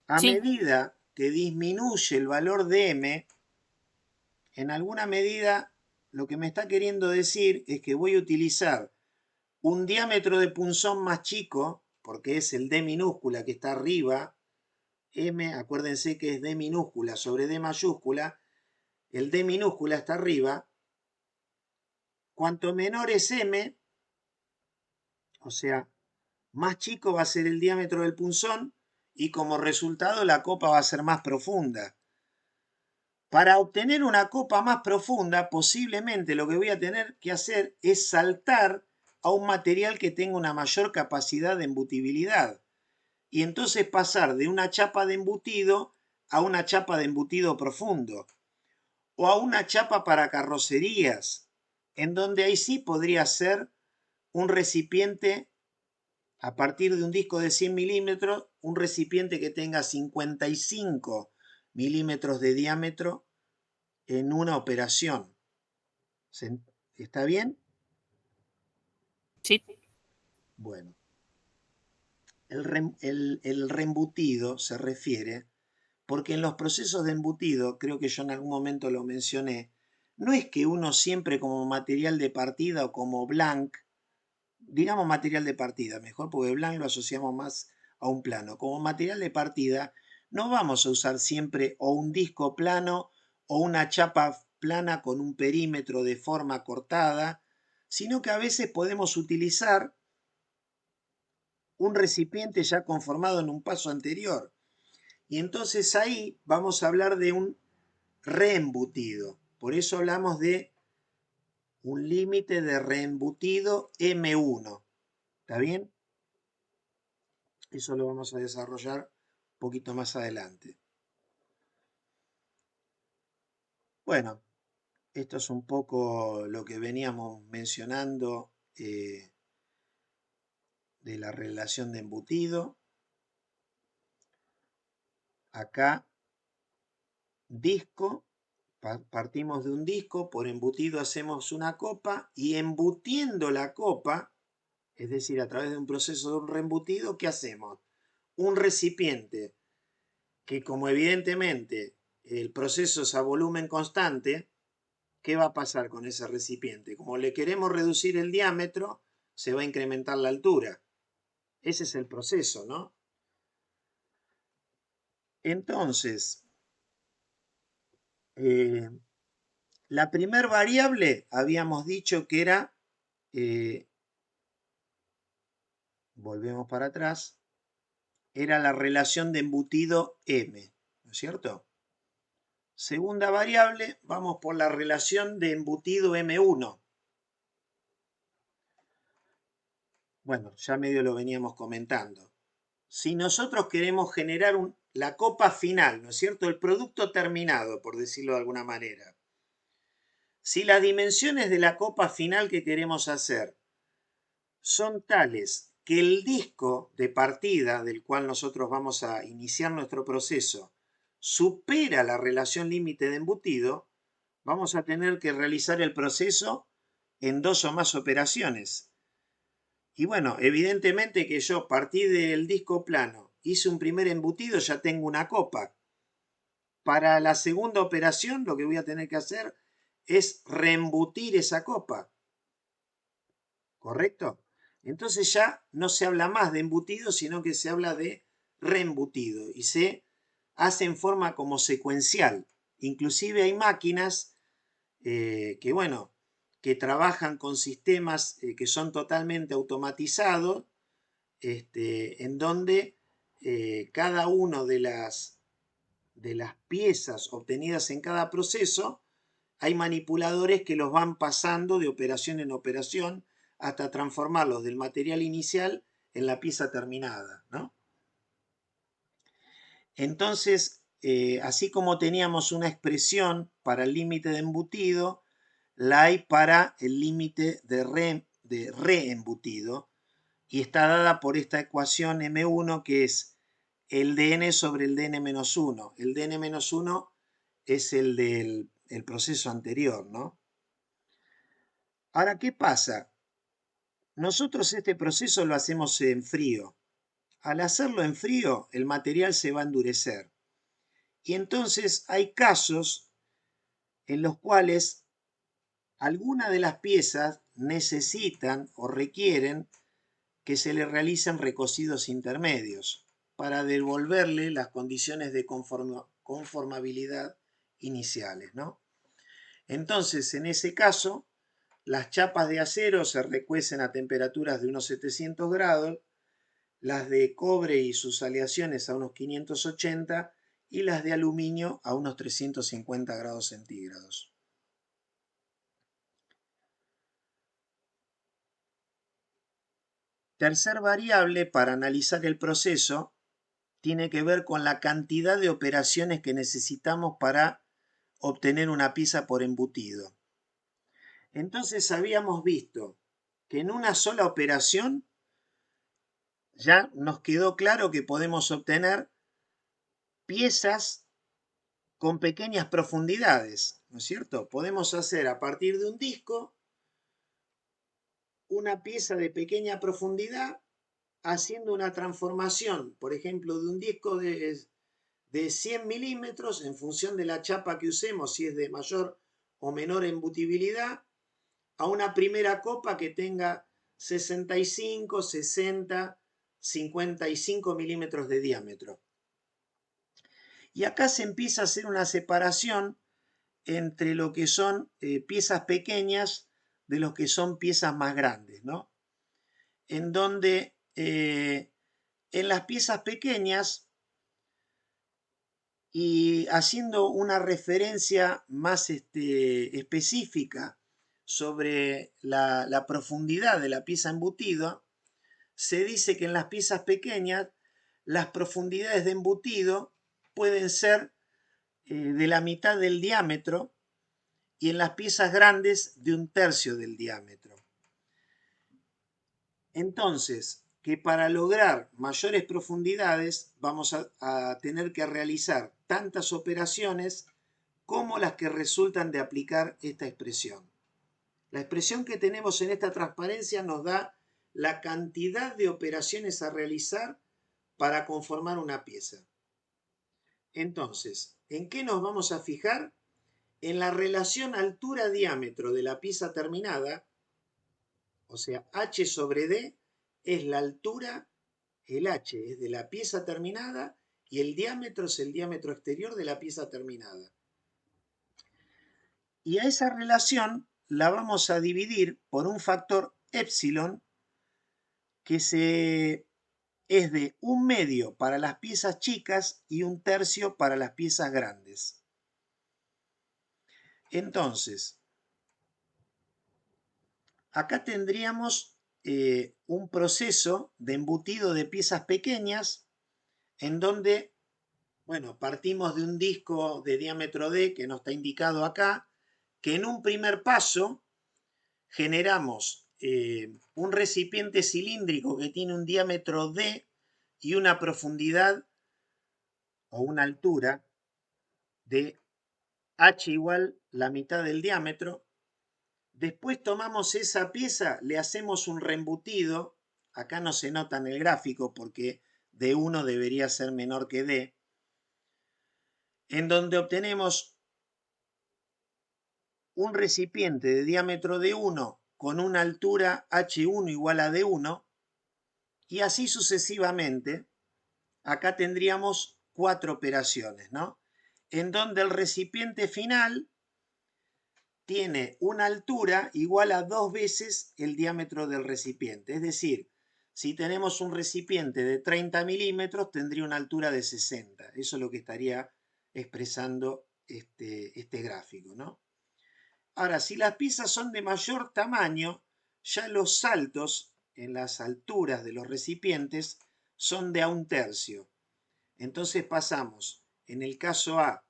S1: A
S3: Sí,
S1: medida que disminuye el valor de M, en alguna medida lo que me está queriendo decir es que voy a utilizar un diámetro de punzón más chico, porque es el D minúscula que está arriba. M, acuérdense que es D minúscula sobre D mayúscula. El D minúscula está arriba. Cuanto menor es M, o sea, más chico va a ser el diámetro del punzón y como resultado la copa va a ser más profunda. Para obtener una copa más profunda, posiblemente lo que voy a tener que hacer es saltar a un material que tenga una mayor capacidad de embutibilidad y entonces pasar de una chapa de embutido a una chapa de embutido profundo o a una chapa para carrocerías, en donde ahí sí podría ser un recipiente a partir de un disco de 100 milímetros, un recipiente que tenga 55 milímetros de diámetro en una operación. ¿Está bien?
S3: sí.
S1: Bueno, el reembutido se refiere porque en los procesos de embutido, creo que yo en algún momento lo mencioné, no es que uno siempre como material de partida o como blank, digamos material de partida, mejor porque blank lo asociamos más a un plano, como material de partida no vamos a usar siempre o un disco plano o una chapa plana con un perímetro de forma cortada, sino que a veces podemos utilizar un recipiente ya conformado en un paso anterior. Y entonces ahí vamos a hablar de un reembutido. Por eso hablamos de un límite de reembutido M1. ¿Está bien? Eso lo vamos a desarrollar un poquito más adelante. Bueno, esto es un poco lo que veníamos mencionando de la relación de embutido. Acá, disco, partimos de un disco, por embutido hacemos una copa y embutiendo la copa, es decir, a través de un proceso de un reembutido, ¿qué hacemos? Un recipiente que como evidentemente el proceso es a volumen constante, ¿qué va a pasar con ese recipiente? Como le queremos reducir el diámetro, se va a incrementar la altura. Ese es el proceso, ¿no? Entonces, la primer variable habíamos dicho que era, volvemos para atrás, era la relación de embutido M, ¿no es cierto? Segunda variable, vamos por la relación de embutido M1. Bueno, ya medio lo veníamos comentando. Si nosotros queremos generar la copa final, ¿no es cierto? El producto terminado, por decirlo de alguna manera. Si las dimensiones de la copa final que queremos hacer son tales que el disco de partida del cual nosotros vamos a iniciar nuestro proceso supera la relación límite de embutido, vamos a tener que realizar el proceso en 2 o más operaciones. Y bueno, evidentemente que yo partí del disco plano, hice un primer embutido, ya tengo una copa. Para la segunda operación lo que voy a tener que hacer es reembutir esa copa. ¿Correcto? Entonces ya no se habla más de embutido, sino que se habla de reembutido y se hace en forma como secuencial. Inclusive hay máquinas que, bueno, que trabajan con sistemas que son totalmente automatizados, en donde cada una de las piezas obtenidas en cada proceso, hay manipuladores que los van pasando de operación en operación hasta transformarlos del material inicial en la pieza terminada, ¿no? Entonces, así como teníamos una expresión para el límite de embutido, la hay para el límite de reembutido, y está dada por esta ecuación M1, que es el dn sobre el dn-1. El dn-1 es el del proceso anterior, ¿no? Ahora, ¿qué pasa? Nosotros este proceso lo hacemos en frío. Al hacerlo en frío, el material se va a endurecer. Y entonces hay casos en los cuales algunas de las piezas necesitan o requieren que se le realicen recocidos intermedios para devolverle las condiciones de conformabilidad iniciales, ¿no? Entonces, en ese caso, las chapas de acero se recuecen a temperaturas de unos 700 grados, las de cobre y sus aleaciones a unos 580 y las de aluminio a unos 350 grados centígrados. Tercer variable para analizar el proceso tiene que ver con la cantidad de operaciones que necesitamos para obtener una pieza por embutido. Entonces habíamos visto que en una sola operación ya nos quedó claro que podemos obtener piezas con pequeñas profundidades, ¿no es cierto? Podemos hacer a partir de un disco una pieza de pequeña profundidad haciendo una transformación, por ejemplo, de un disco de 100 milímetros en función de la chapa que usemos, si es de mayor o menor embutibilidad, a una primera copa que tenga 65, 60, 55 milímetros de diámetro. Y acá se empieza a hacer una separación entre lo que son piezas pequeñas de lo que son piezas más grandes, ¿no? En donde en las piezas pequeñas, y haciendo una referencia más específica sobre la profundidad de la pieza embutida, se dice que en las piezas pequeñas las profundidades de embutido pueden ser de la mitad del diámetro y en las piezas grandes de 1/3 del diámetro. Entonces, que para lograr mayores profundidades vamos a tener que realizar tantas operaciones como las que resultan de aplicar esta expresión. La expresión que tenemos en esta transparencia nos da la cantidad de operaciones a realizar para conformar una pieza. Entonces, ¿en qué nos vamos a fijar? En la relación altura-diámetro de la pieza terminada, o sea, H sobre D es la altura, el H es de la pieza terminada y el diámetro es el diámetro exterior de la pieza terminada. Y a esa relación la vamos a dividir por un factor épsilon que es de 1/2 para las piezas chicas y 1/3 para las piezas grandes. Entonces, acá tendríamos un proceso de embutido de piezas pequeñas en donde, bueno, partimos de un disco de diámetro D que no está indicado acá, que en un primer paso generamos un recipiente cilíndrico que tiene un diámetro D y una profundidad o una altura de H igual la mitad del diámetro. Después tomamos esa pieza, le hacemos un reembutido, acá no se nota en el gráfico porque D1 debería ser menor que D, en donde obtenemos un recipiente de diámetro D1 con una altura H1 igual a D1, y así sucesivamente. Acá tendríamos 4 operaciones, ¿no? En donde el recipiente final tiene una altura igual a 2 veces el diámetro del recipiente. Es decir, si tenemos un recipiente de 30 milímetros, tendría una altura de 60. Eso es lo que estaría expresando este gráfico, ¿no? Ahora, si las piezas son de mayor tamaño, ya los saltos en las alturas de los recipientes son de a 1/3. Entonces pasamos, en el caso A,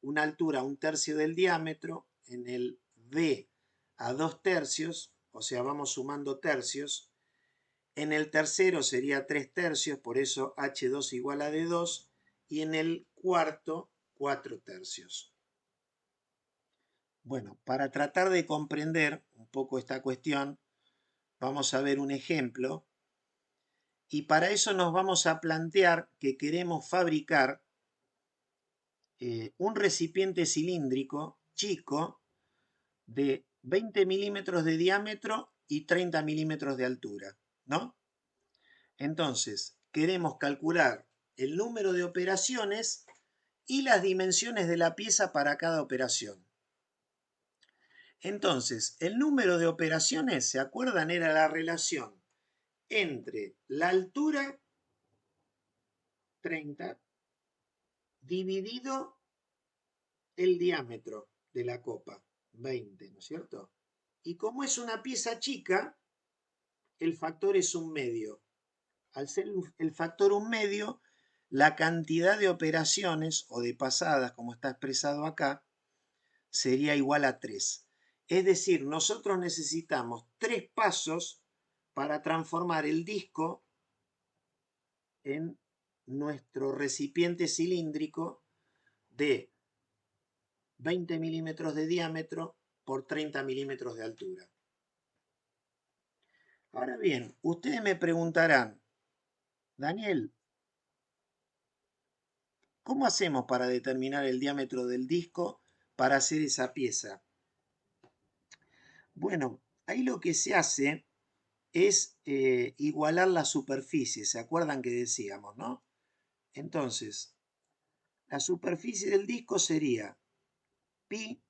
S1: una altura a 1/3 del diámetro, en el B a 2/3, o sea, vamos sumando tercios. En el tercero sería 3/3, por eso H2 igual a D2, y en el cuarto 4/3. Bueno, para tratar de comprender un poco esta cuestión, vamos a ver un ejemplo, y para eso nos vamos a plantear que queremos fabricar un recipiente cilíndrico chico de 20 milímetros de diámetro y 30 milímetros de altura, ¿no? Entonces, queremos calcular el número de operaciones y las dimensiones de la pieza para cada operación. Entonces, el número de operaciones, ¿se acuerdan? Era la relación entre la altura 30 dividido el diámetro de la copa, 20, ¿no es cierto? Y como es una pieza chica, el factor es 1/2. Al ser el factor 1/2, la cantidad de operaciones o de pasadas, como está expresado acá, sería igual a 3. Es decir, nosotros necesitamos 3 pasos para transformar el disco en nuestro recipiente cilíndrico de 20 milímetros de diámetro por 30 milímetros de altura. Ahora bien, ustedes me preguntarán, Daniel, ¿cómo hacemos para determinar el diámetro del disco para hacer esa pieza? Bueno, ahí lo que se hace es igualar la superficie, ¿se acuerdan que decíamos, no? Entonces, la superficie del disco sería pi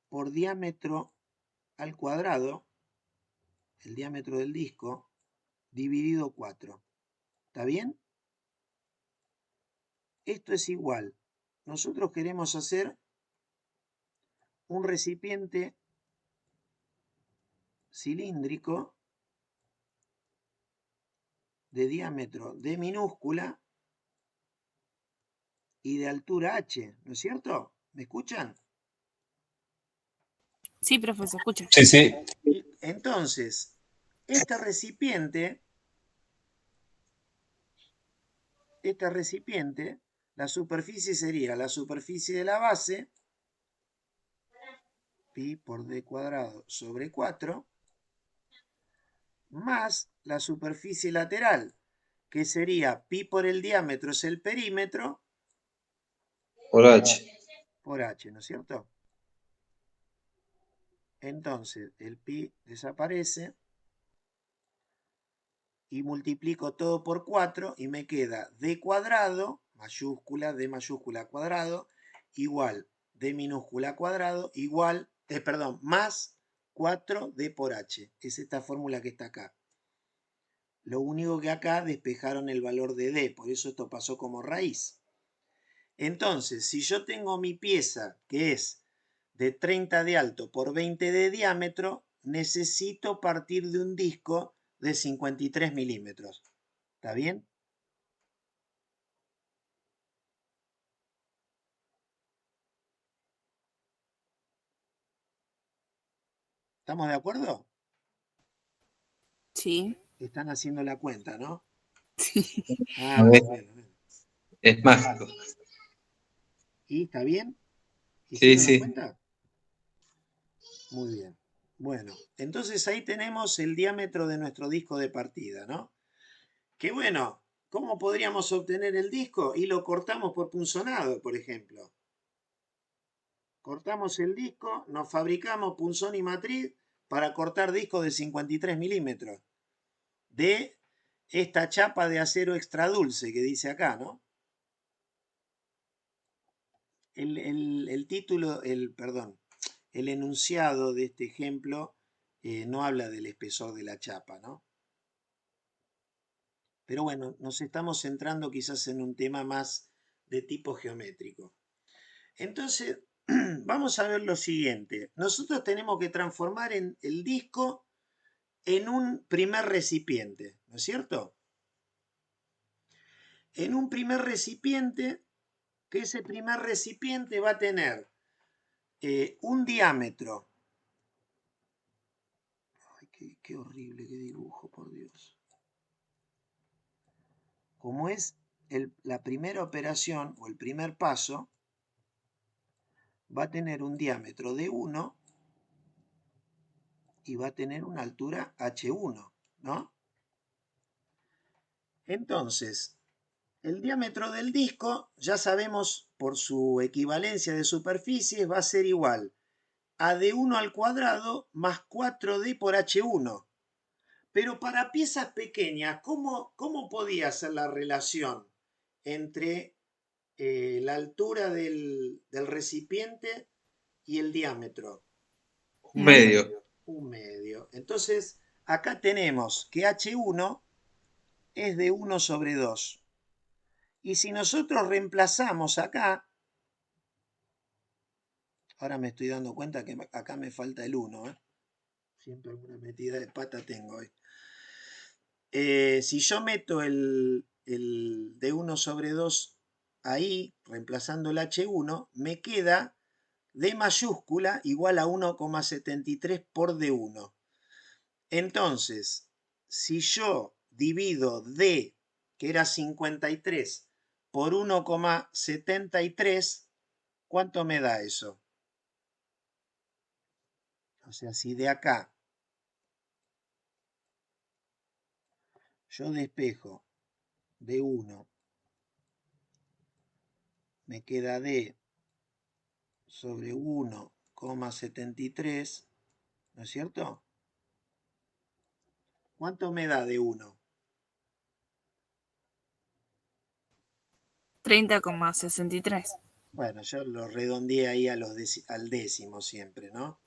S1: por diámetro al cuadrado, el diámetro del disco, dividido 4. ¿Está bien? Esto es igual. Nosotros queremos hacer un recipiente cilíndrico de diámetro D minúscula y de altura H, ¿no es cierto? ¿Me escuchan?
S3: Sí, profe, se escucha.
S2: Sí, sí.
S1: Entonces, este recipiente, la superficie sería la superficie de la base, pi por d cuadrado sobre 4, más la superficie lateral, que sería pi por el diámetro es el perímetro,
S2: Por H.
S1: por h, ¿no es cierto? Entonces, el pi desaparece y multiplico todo por 4 y me queda d cuadrado, mayúscula, d mayúscula cuadrado, igual d minúscula cuadrado, igual, más 4d por h. Es esta fórmula que está acá. Lo único que acá despejaron el valor de d, por eso esto pasó como raíz. Entonces, si yo tengo mi pieza que es de 30 de alto por 20 de diámetro, necesito partir de un disco de 53 milímetros. ¿Está bien? ¿Estamos de acuerdo?
S3: Sí.
S1: Están haciendo la cuenta, ¿no?
S3: Sí.
S1: Ah, bueno.
S2: Es mágico.
S1: ¿Y está bien?
S2: Sí,
S1: ¿Hicieron la
S2: sí.
S1: cuenta? Muy bien. Bueno, entonces ahí tenemos el diámetro de nuestro disco de partida, ¿no? Que bueno, ¿cómo podríamos obtener el disco? Y lo cortamos por punzonado, por ejemplo. Cortamos el disco, nos fabricamos punzón y matriz para cortar discos de 53 milímetros de esta chapa de acero extra dulce que dice acá, ¿no? el título, perdón, el enunciado de este ejemplo no habla del espesor de la chapa, ¿no? Pero bueno, nos estamos centrando quizás en un tema más de tipo geométrico. Entonces, vamos a ver lo siguiente. Nosotros tenemos que transformar el disco en un primer recipiente, ¿no es cierto? En un primer recipiente, que ese primer recipiente va a tener un diámetro. Ay, qué horrible, qué dibujo, por Dios. Como es la primera operación o el primer paso, va a tener un diámetro de 1 y va a tener una altura H1, ¿no? Entonces, el diámetro del disco, ya sabemos por su equivalencia de superficies, va a ser igual a D1 al cuadrado más 4D por H1. Pero para piezas pequeñas, ¿cómo podía ser la relación entre la altura del recipiente y el diámetro?
S2: Un medio.
S1: Un medio. Entonces, acá tenemos que H1 es de 1 sobre 2. Y si nosotros reemplazamos acá, ahora me estoy dando cuenta que acá me falta el 1, ¿eh? Siempre alguna metida de pata tengo hoy. Si yo meto el de 1 sobre 2 ahí, reemplazando el H1, me queda D mayúscula igual a 1,73 por D1. Entonces, si yo divido D, que era 53, por 1,73, ¿cuánto me da eso? O sea, si de acá yo despejo D1, me queda D sobre 1,73, ¿no es cierto? ¿Cuánto me da D1?
S3: 30,63.
S1: Bueno, yo lo redondeé ahí al décimo siempre, ¿no?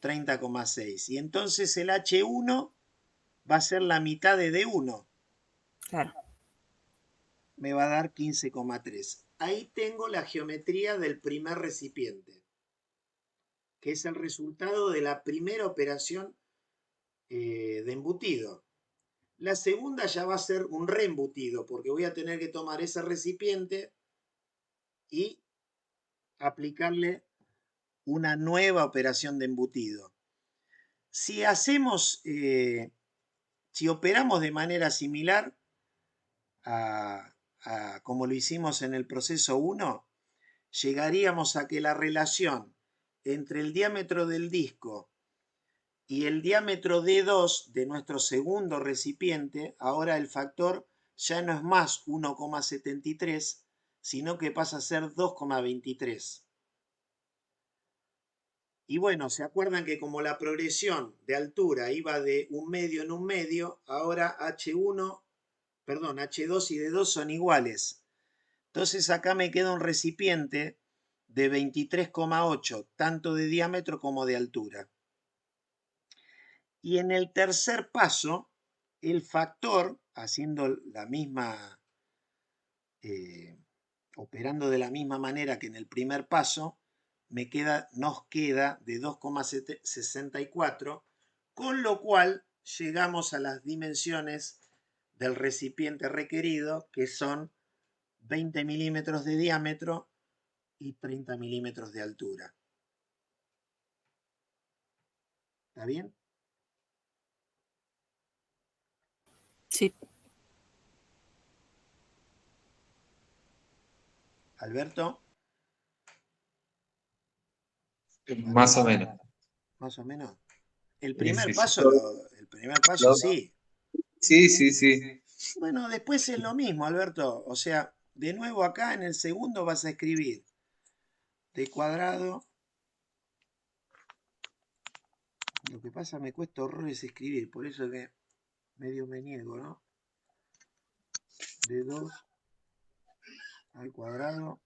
S1: 30,6. Y entonces el H1 va a ser la mitad de D1.
S3: Claro.
S1: Me va a dar 15,3. Ahí tengo la geometría del primer recipiente, que es el resultado de la primera operación de embutido. La segunda ya va a ser un reembutido, porque voy a tener que tomar ese recipiente y aplicarle una nueva operación de embutido. Si hacemos, si operamos de manera similar a como lo hicimos en el proceso 1, llegaríamos a que la relación entre el diámetro del disco y el diámetro D2 de nuestro segundo recipiente, ahora el factor ya no es más 1,73, sino que pasa a ser 2,23. Y bueno, ¿se acuerdan que como la progresión de altura iba de un medio en un medio, ahora H1, perdón, H2 y D2 son iguales? Entonces acá me queda un recipiente de 23,8, tanto de diámetro como de altura. Y en el tercer paso, el factor, haciendo la misma, operando de la misma manera que en el primer paso, nos queda de 2,64, con lo cual llegamos a las dimensiones del recipiente requerido, que son 20 milímetros de diámetro y 30 milímetros de altura. ¿Está bien?
S3: Sí.
S1: Alberto,
S2: Más o menos.
S1: más o menos. El
S2: Sí,
S1: primer
S2: sí, sí.
S1: paso, sí.
S2: Sí, sí, sí.
S1: Bueno, después es lo mismo, Alberto. O sea, de nuevo acá en el segundo vas a escribir d cuadrado. Lo que pasa me cuesta horrores escribir, por eso que medio me niego, ¿no? D2 al cuadrado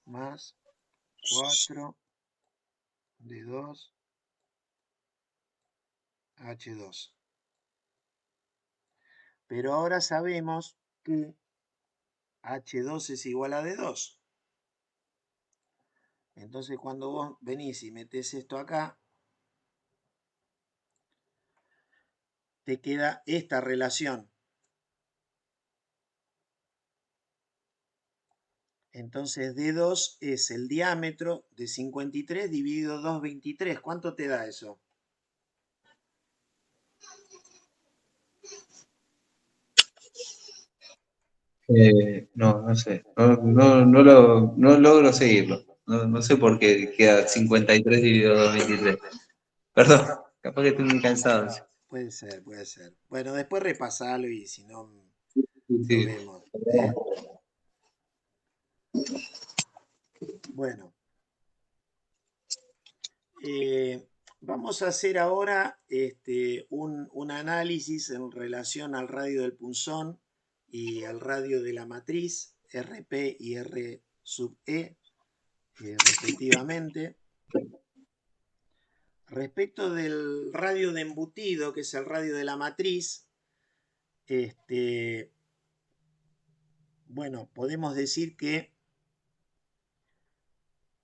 S1: más 4 D2 H2. Pero ahora sabemos que H2 es igual a D2. Entonces cuando vos venís y metés esto acá, te queda esta relación. Entonces D2 es el diámetro de 53 dividido 2,23. ¿Cuánto te da eso?
S2: No sé. No logro seguirlo. No sé por qué queda 53 dividido 2,23. Perdón, capaz que estoy muy cansado.
S1: Puede ser, puede ser. Bueno, después repasalo y si no, lo
S2: Sí.
S1: vemos. ¿Eh? Bueno. Vamos a hacer ahora un análisis en relación al radio del punzón y al radio de la matriz, RP y R sub E, respectivamente. Respecto del radio de embutido, que es el radio de la matriz, bueno, podemos decir que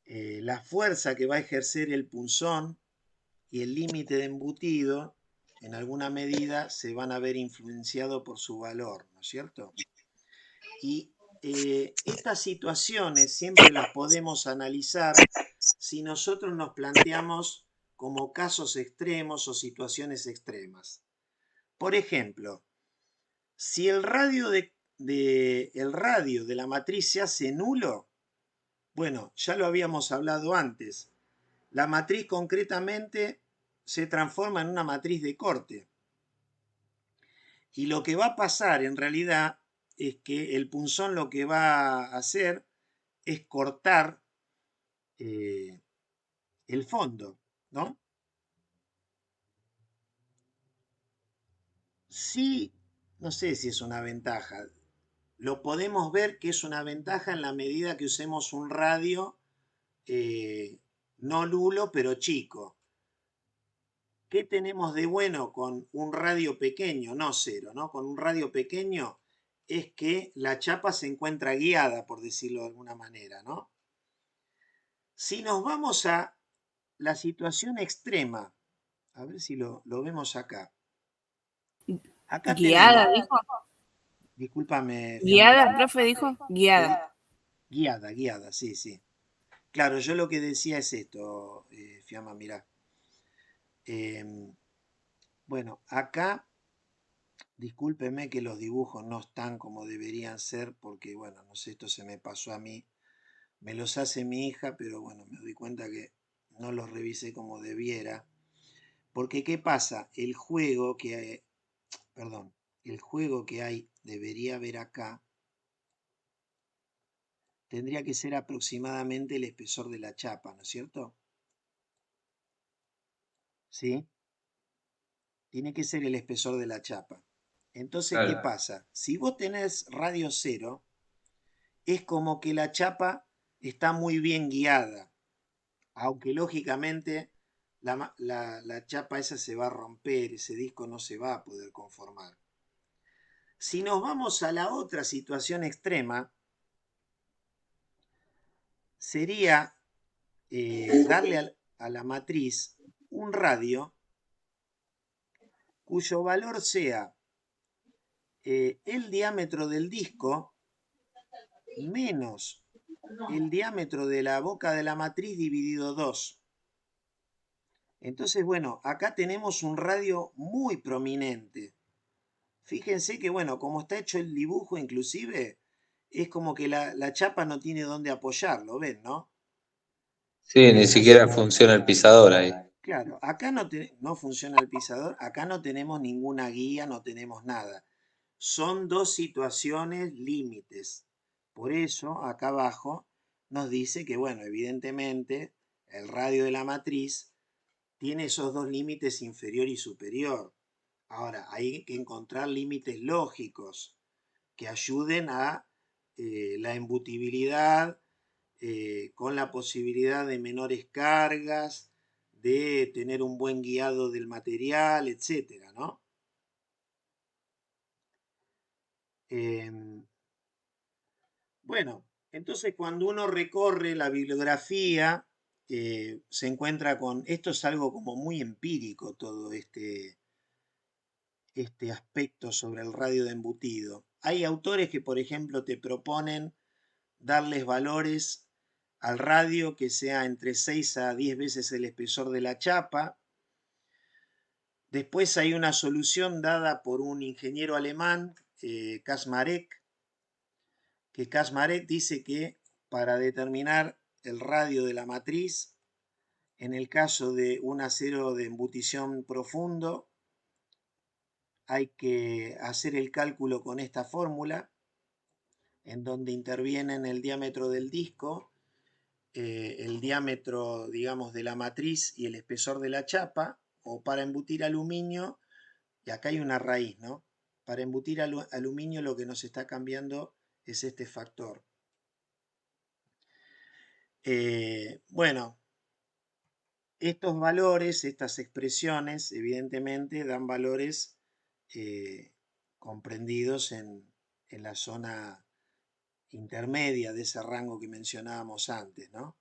S1: la fuerza que va a ejercer el punzón y el límite de embutido, en alguna medida, se van a ver influenciados por su valor, ¿no es cierto? Y estas situaciones siempre las podemos analizar si nosotros nos planteamos como casos extremos o situaciones extremas. Por ejemplo, si el radio de la matriz se hace nulo, bueno, ya lo habíamos hablado antes, la matriz concretamente se transforma en una matriz de corte. Y lo que va a pasar en realidad es que el punzón lo que va a hacer es cortar el fondo, ¿no? Sí, no sé si es una ventaja. Lo podemos ver que es una ventaja en la medida que usemos un radio no nulo, pero chico. ¿Qué tenemos de bueno con un radio pequeño? No cero, ¿no? Con un radio pequeño es que la chapa se encuentra guiada, por decirlo de alguna manera, ¿no? Si nos vamos a la situación extrema, a ver si lo vemos acá. Acá tenemos,
S3: Guiada, dijo.
S1: discúlpame, Fiamma.
S3: Guiada, el profe dijo. Guiada.
S1: Guiada, guiada, sí, sí. Claro, yo lo que decía es esto, Fiamma, mirá. Bueno, acá, discúlpeme que los dibujos no están como deberían ser, porque, bueno, no sé, esto se me pasó a mí. Me los hace mi hija, pero bueno, me doy cuenta que no los revisé como debiera. Porque, ¿qué pasa? Perdón, el juego que hay, debería haber acá, tendría que ser aproximadamente el espesor de la chapa, ¿no es cierto? ¿Sí? Tiene que ser el espesor de la chapa. Entonces, ¿qué
S2: Claro.
S1: pasa? Si vos tenés radio cero, es como que la chapa está muy bien guiada, aunque lógicamente la chapa esa se va a romper, ese disco no se va a poder conformar. Si nos vamos a la otra situación extrema, sería darle a la matriz un radio cuyo valor sea el diámetro del disco menos el diámetro de la boca de la matriz dividido 2. Entonces, bueno, acá tenemos un radio muy prominente. Fíjense que, bueno, como está hecho el dibujo inclusive, es como que la chapa no tiene dónde apoyarlo, ¿ven, no?
S2: Sí, ni siquiera funciona el pisador ahí.
S1: Claro, acá no funciona el pisador, acá no tenemos ninguna guía, no tenemos nada. Son dos situaciones límites. Por eso, acá abajo nos dice que, bueno, evidentemente, el radio de la matriz tiene esos dos límites inferior y superior. Ahora, hay que encontrar límites lógicos que ayuden a la embutibilidad con la posibilidad de menores cargas, de tener un buen guiado del material, etcétera, ¿no? Bueno, entonces cuando uno recorre la bibliografía, se encuentra con, esto es algo como muy empírico, todo este aspecto sobre el radio de embutido. Hay autores que, por ejemplo, te proponen darles valores al radio que sea entre 6 a 10 veces el espesor de la chapa. Después hay una solución dada por un ingeniero alemán, Kaczmarek, que Kaczmarek dice que para determinar el radio de la matriz, en el caso de un acero de embutición profundo, hay que hacer el cálculo con esta fórmula, en donde intervienen el diámetro del disco, el diámetro, digamos, de la matriz y el espesor de la chapa, o para embutir aluminio, y acá hay una raíz, ¿no? Para embutir aluminio lo que nos está cambiando es este factor. Bueno, estos valores, estas expresiones, evidentemente dan valores comprendidos en la zona intermedia de ese rango que mencionábamos antes, ¿no?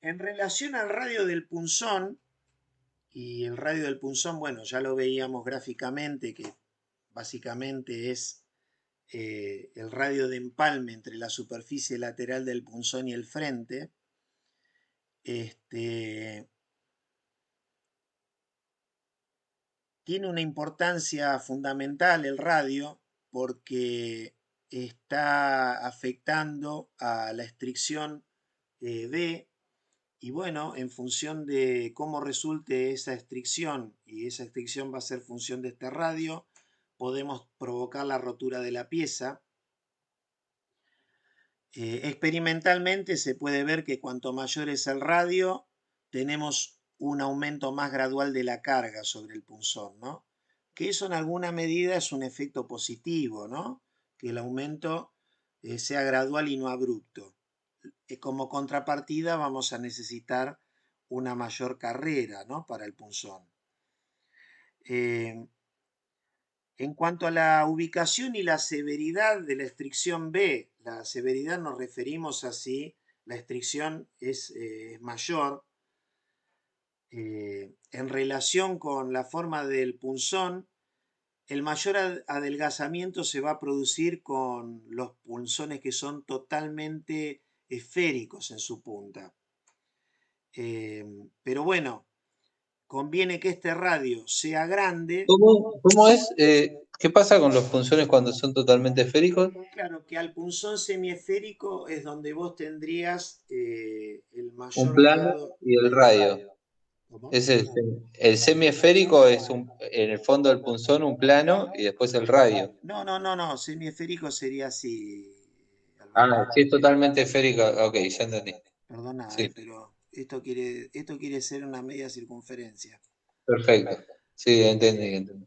S1: En relación al radio del punzón, y el radio del punzón, bueno, ya lo veíamos gráficamente, que básicamente es el radio de empalme entre la superficie lateral del punzón y el frente. Tiene una importancia fundamental el radio porque está afectando a la estricción B, y bueno, en función de cómo resulte esa estricción, y esa estricción va a ser función de este radio, podemos provocar la rotura de la pieza. Experimentalmente se puede ver que cuanto mayor es el radio, tenemos un aumento más gradual de la carga sobre el punzón, ¿no? Que eso en alguna medida es un efecto positivo, ¿no? Que el aumento sea gradual y no abrupto. Como contrapartida vamos a necesitar una mayor carrera, ¿no? Para el punzón. En cuanto a la ubicación y la severidad de la estricción B, la severidad nos referimos a si la estricción es mayor en relación con la forma del punzón. El mayor adelgazamiento se va a producir con los punzones que son totalmente esféricos en su punta. Pero bueno, conviene que este radio sea grande.
S2: ¿Cómo es? ¿Qué pasa con los punzones cuando son totalmente esféricos?
S1: Claro, que al punzón semiesférico es donde vos tendrías el
S2: Un
S1: mayor
S2: plano
S1: grado
S2: y el
S1: de...
S2: radio.
S1: ¿Cómo?
S2: Es el semiesférico es en el fondo del punzón un plano y después el radio.
S1: No, semiesférico sería así,
S2: Ah,
S1: Alberto.
S2: sí, es totalmente esférico. Ok, ya entendí.
S1: Perdona,
S2: Sí,
S1: pero esto quiere ser una media circunferencia.
S2: perfecto. Sí, entendí.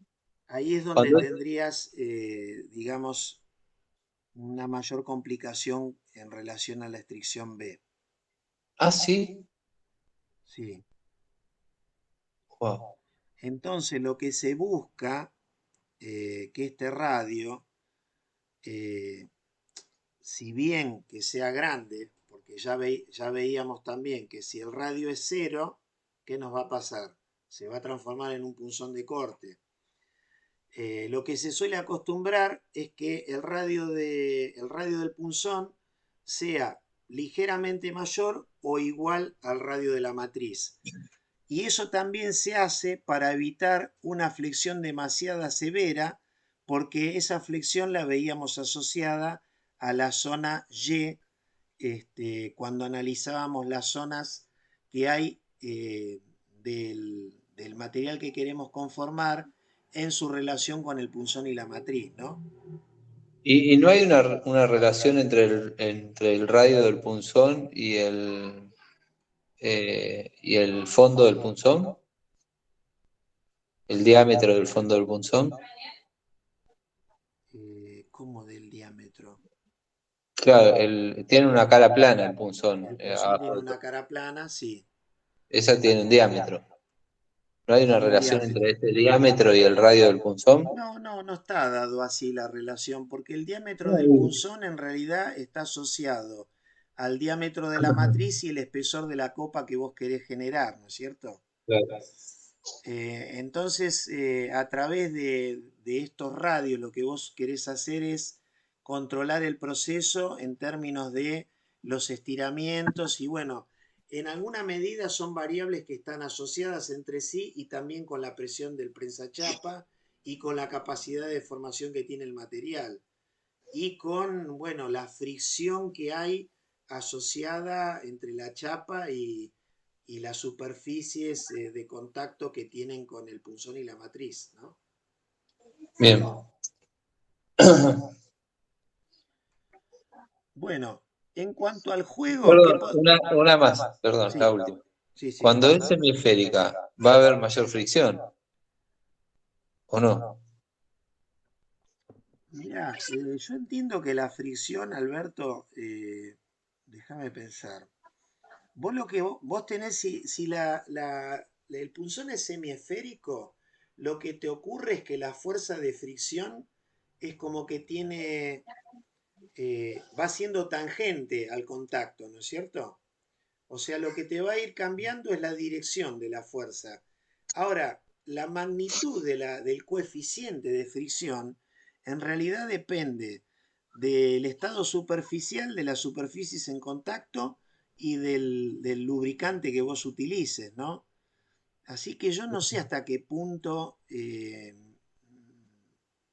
S1: Ahí es donde
S2: Cuando-
S1: tendrías, digamos, una mayor complicación en relación a la estricción B.
S2: Ah, sí.
S1: Sí.
S2: Wow.
S1: Entonces, lo que se busca, que este radio, eh, si bien que sea grande, porque ya veíamos también que si el radio es cero, ¿qué nos va a pasar? Se va a transformar en un punzón de corte. Lo que se suele acostumbrar es que el radio del punzón sea ligeramente mayor o igual al radio de la matriz. Y eso también se hace para evitar una flexión demasiada severa, porque esa flexión la veíamos asociada a la zona Y, cuando analizábamos las zonas que hay del material que queremos conformar en su relación con el punzón y la matriz, ¿no?
S2: ¿Y no hay una relación entre el radio del punzón y el fondo del punzón? ¿El diámetro del fondo del punzón?
S1: ¿Cómo del diámetro?
S2: Claro, tiene una cara plana el punzón.
S1: El punzón tiene
S2: Abajo de
S1: una
S2: todo.
S1: cara plana, sí,
S2: Esa tiene un diámetro. ¿No hay una
S1: tiene un
S2: relación
S1: diámetro.
S2: entre ese diámetro y el radio del punzón?
S1: No, no, no está dado así la relación, porque el diámetro del
S2: No.
S1: punzón en realidad está asociado al diámetro de la matriz y el espesor de la copa que vos querés generar, ¿no es cierto?
S2: Claro.
S1: Entonces, a través de estos radios, lo que vos querés hacer es controlar el proceso en términos de los estiramientos y bueno, en alguna medida son variables que están asociadas entre sí y también con la presión del prensachapa y con la capacidad de formación que tiene el material y con, bueno, la fricción que hay asociada entre la chapa y las superficies de contacto que tienen con el punzón y la matriz, ¿no?
S2: Bien.
S1: Bueno, en cuanto al juego,
S2: Perdón, una más, perdón, la
S1: Sí,
S2: última.
S1: sí, sí.
S2: Cuando es hemisférica, ¿va a haber mayor fricción o no?
S1: Mirá, yo entiendo que la fricción, Alberto, déjame pensar. Vos lo que vos tenés, si el punzón es semiesférico, lo que te ocurre es que la fuerza de fricción es como que tiene, va siendo tangente al contacto, ¿no es cierto? O sea, lo que te va a ir cambiando es la dirección de la fuerza. Ahora, la magnitud del coeficiente de fricción en realidad depende del estado superficial de las superficies en contacto y del lubricante que vos utilices, ¿no? Así que yo no sé hasta qué punto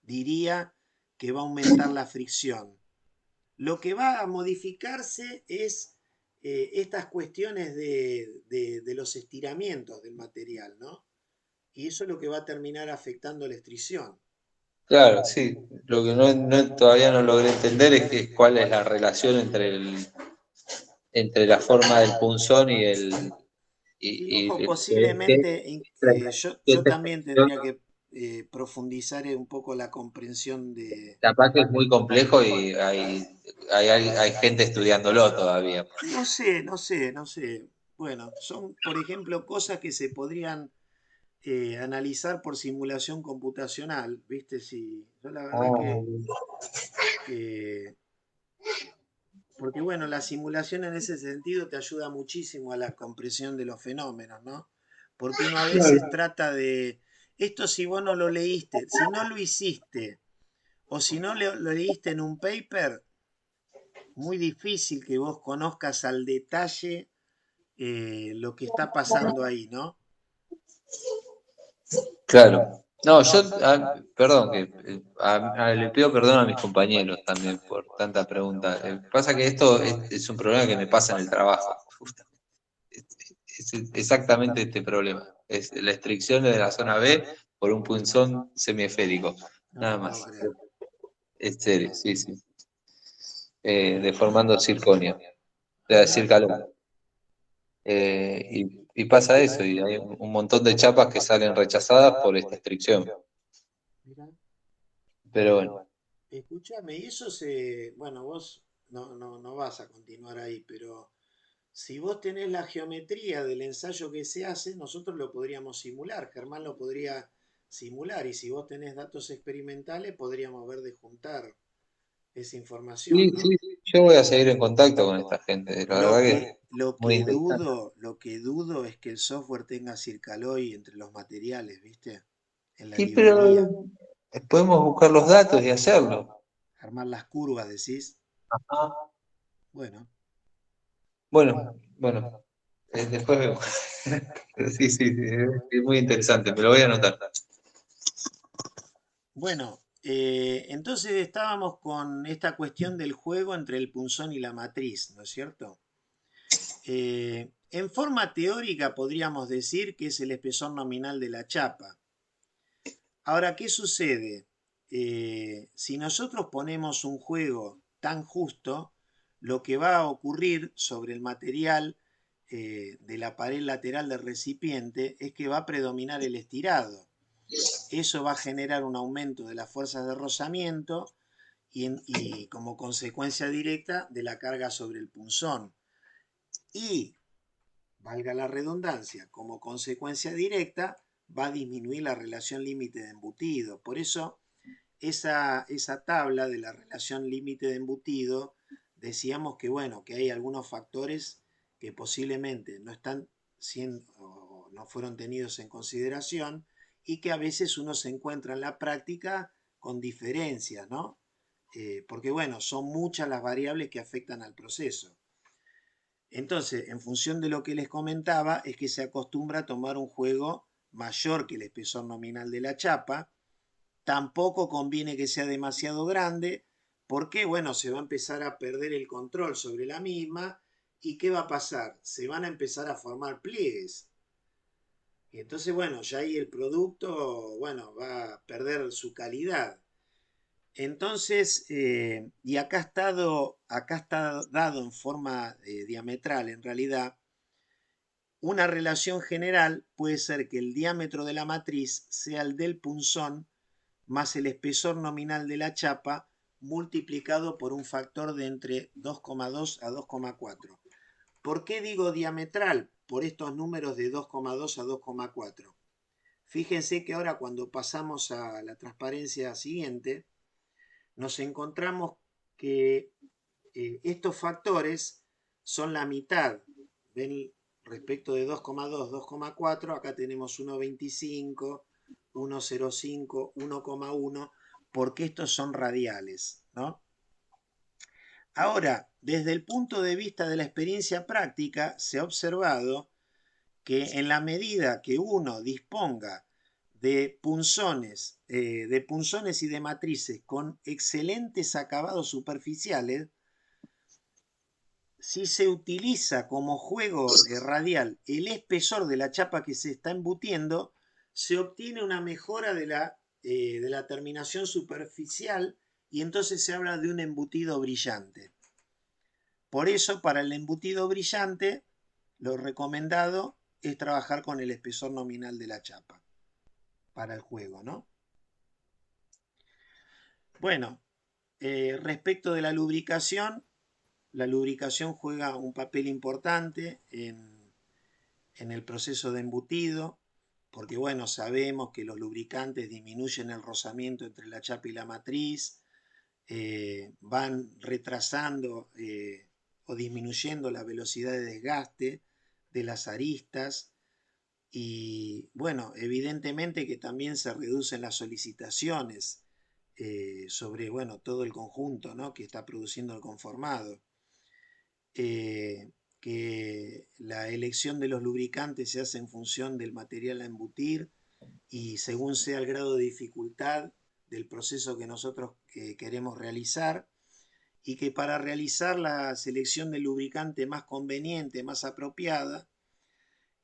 S1: diría que va a aumentar la fricción. Lo que va a modificarse es estas cuestiones de los estiramientos del material, ¿no? Y eso es lo que va a terminar afectando la estrición.
S2: Claro, sí. Lo que todavía no logré entender es cuál es la relación entre la forma del punzón y
S1: Y
S2: y
S1: ojo,
S2: qué-
S1: posiblemente yo también tendría que profundizar un poco la comprensión de...
S2: capaz que es muy complejo y hay gente estudiándolo todavía.
S1: No sé, no sé, no sé. Bueno, son, por ejemplo, cosas que se podrían analizar por simulación computacional, ¿viste? Si, yo la verdad que porque bueno, la simulación en ese sentido te ayuda muchísimo a la comprensión de los fenómenos, ¿no? Porque uno a veces trata de, esto si vos no lo leíste, si no lo hiciste o si no lo leíste en un paper, muy difícil que vos conozcas al detalle lo que está pasando ahí, ¿no?
S2: Claro. No, perdón, le pido perdón a mis compañeros también por tanta pregunta. Pasa que esto es un problema que me pasa en el trabajo. Es exactamente este problema. Es la estricción de la zona B por un punzón semiesférico.
S1: No
S2: Nada
S1: te puedo
S2: más.
S1: creer.
S2: Es serio, sí, sí. Deformando circonio. O sea, circalón. Y pasa eso, y hay un montón de chapas que salen rechazadas por esta estricción.
S1: Mirá.
S2: Pero bueno.
S1: Escúchame, y eso se, bueno, vos no vas a continuar ahí, pero si vos tenés la geometría del ensayo que se hace, nosotros lo podríamos simular, Germán lo podría simular, y si vos tenés datos experimentales, podríamos ver de juntar esa información,
S2: Sí,
S1: ¿no?
S2: sí, sí, yo voy a seguir en contacto con esta gente. La verdad que es muy interesante.
S1: Lo que dudo es que el software tenga Circaloy entre los materiales, ¿viste? En la
S2: Sí, pero
S1: librería.
S2: podemos buscar los datos y hacerlo.
S1: Armar las curvas, decís.
S2: Ah,
S1: Bueno,
S2: bueno, después vemos. Sí, sí, sí, es muy interesante, me lo voy a anotar.
S1: bueno, entonces estábamos con esta cuestión del juego entre el punzón y la matriz, ¿no es cierto? En forma teórica podríamos decir que es el espesor nominal de la chapa. Ahora, ¿qué sucede? Si nosotros ponemos un juego tan justo, lo que va a ocurrir sobre el material de la pared lateral del recipiente es que va a predominar el estirado. Eso va a generar un aumento de las fuerzas de rozamiento y como consecuencia directa de la carga sobre el punzón. Y, valga la redundancia, como consecuencia directa va a disminuir la relación límite de embutido. Por eso, esa tabla de la relación límite de embutido, decíamos que, bueno, que hay algunos factores que posiblemente no están siendo, o no fueron tenidos en consideración y que a veces uno se encuentra en la práctica con diferencias, ¿no? Porque, bueno, son muchas las variables que afectan al proceso. Entonces, en función de lo que les comentaba, es que se acostumbra a tomar un juego mayor que el espesor nominal de la chapa. Tampoco conviene que sea demasiado grande, porque, bueno, se va a empezar a perder el control sobre la misma. ¿Y qué va a pasar? Se van a empezar a formar pliegues. Y entonces, bueno, ya ahí el producto, bueno, va a perder su calidad. Entonces, y acá está dado en forma diametral, en realidad, una relación general puede ser que el diámetro de la matriz sea el del punzón más el espesor nominal de la chapa multiplicado por un factor de entre 2,2 a 2,4. ¿Por qué digo diametral? Por estos números de 2,2 a 2,4. Fíjense que ahora cuando pasamos a la transparencia siguiente, nos encontramos que estos factores son la mitad. ¿Ven? Respecto de 2,2, 2,4, acá tenemos 1,25, 1,05, 1,1, porque estos son radiales, ¿no? Ahora, desde el punto de vista de la experiencia práctica, se ha observado que en la medida que uno disponga de punzones y de matrices con excelentes acabados superficiales, si se utiliza como juego radial el espesor de la chapa que se está embutiendo, se obtiene una mejora de la terminación superficial y entonces se habla de un embutido brillante. Por eso, para el embutido brillante, lo recomendado es trabajar con el espesor nominal de la chapa para el juego, ¿no? Bueno, respecto de la lubricación juega un papel importante en el proceso de embutido, porque bueno, sabemos que los lubricantes disminuyen el rozamiento entre la chapa y la matriz, van retrasando o disminuyendo la velocidad de desgaste de las aristas y bueno, evidentemente que también se reducen las solicitaciones sobre bueno, todo el conjunto, ¿no?, que está produciendo el conformado. Que la elección de los lubricantes se hace en función del material a embutir y según sea el grado de dificultad del proceso que nosotros queremos realizar, y que para realizar la selección del lubricante más conveniente, más apropiada,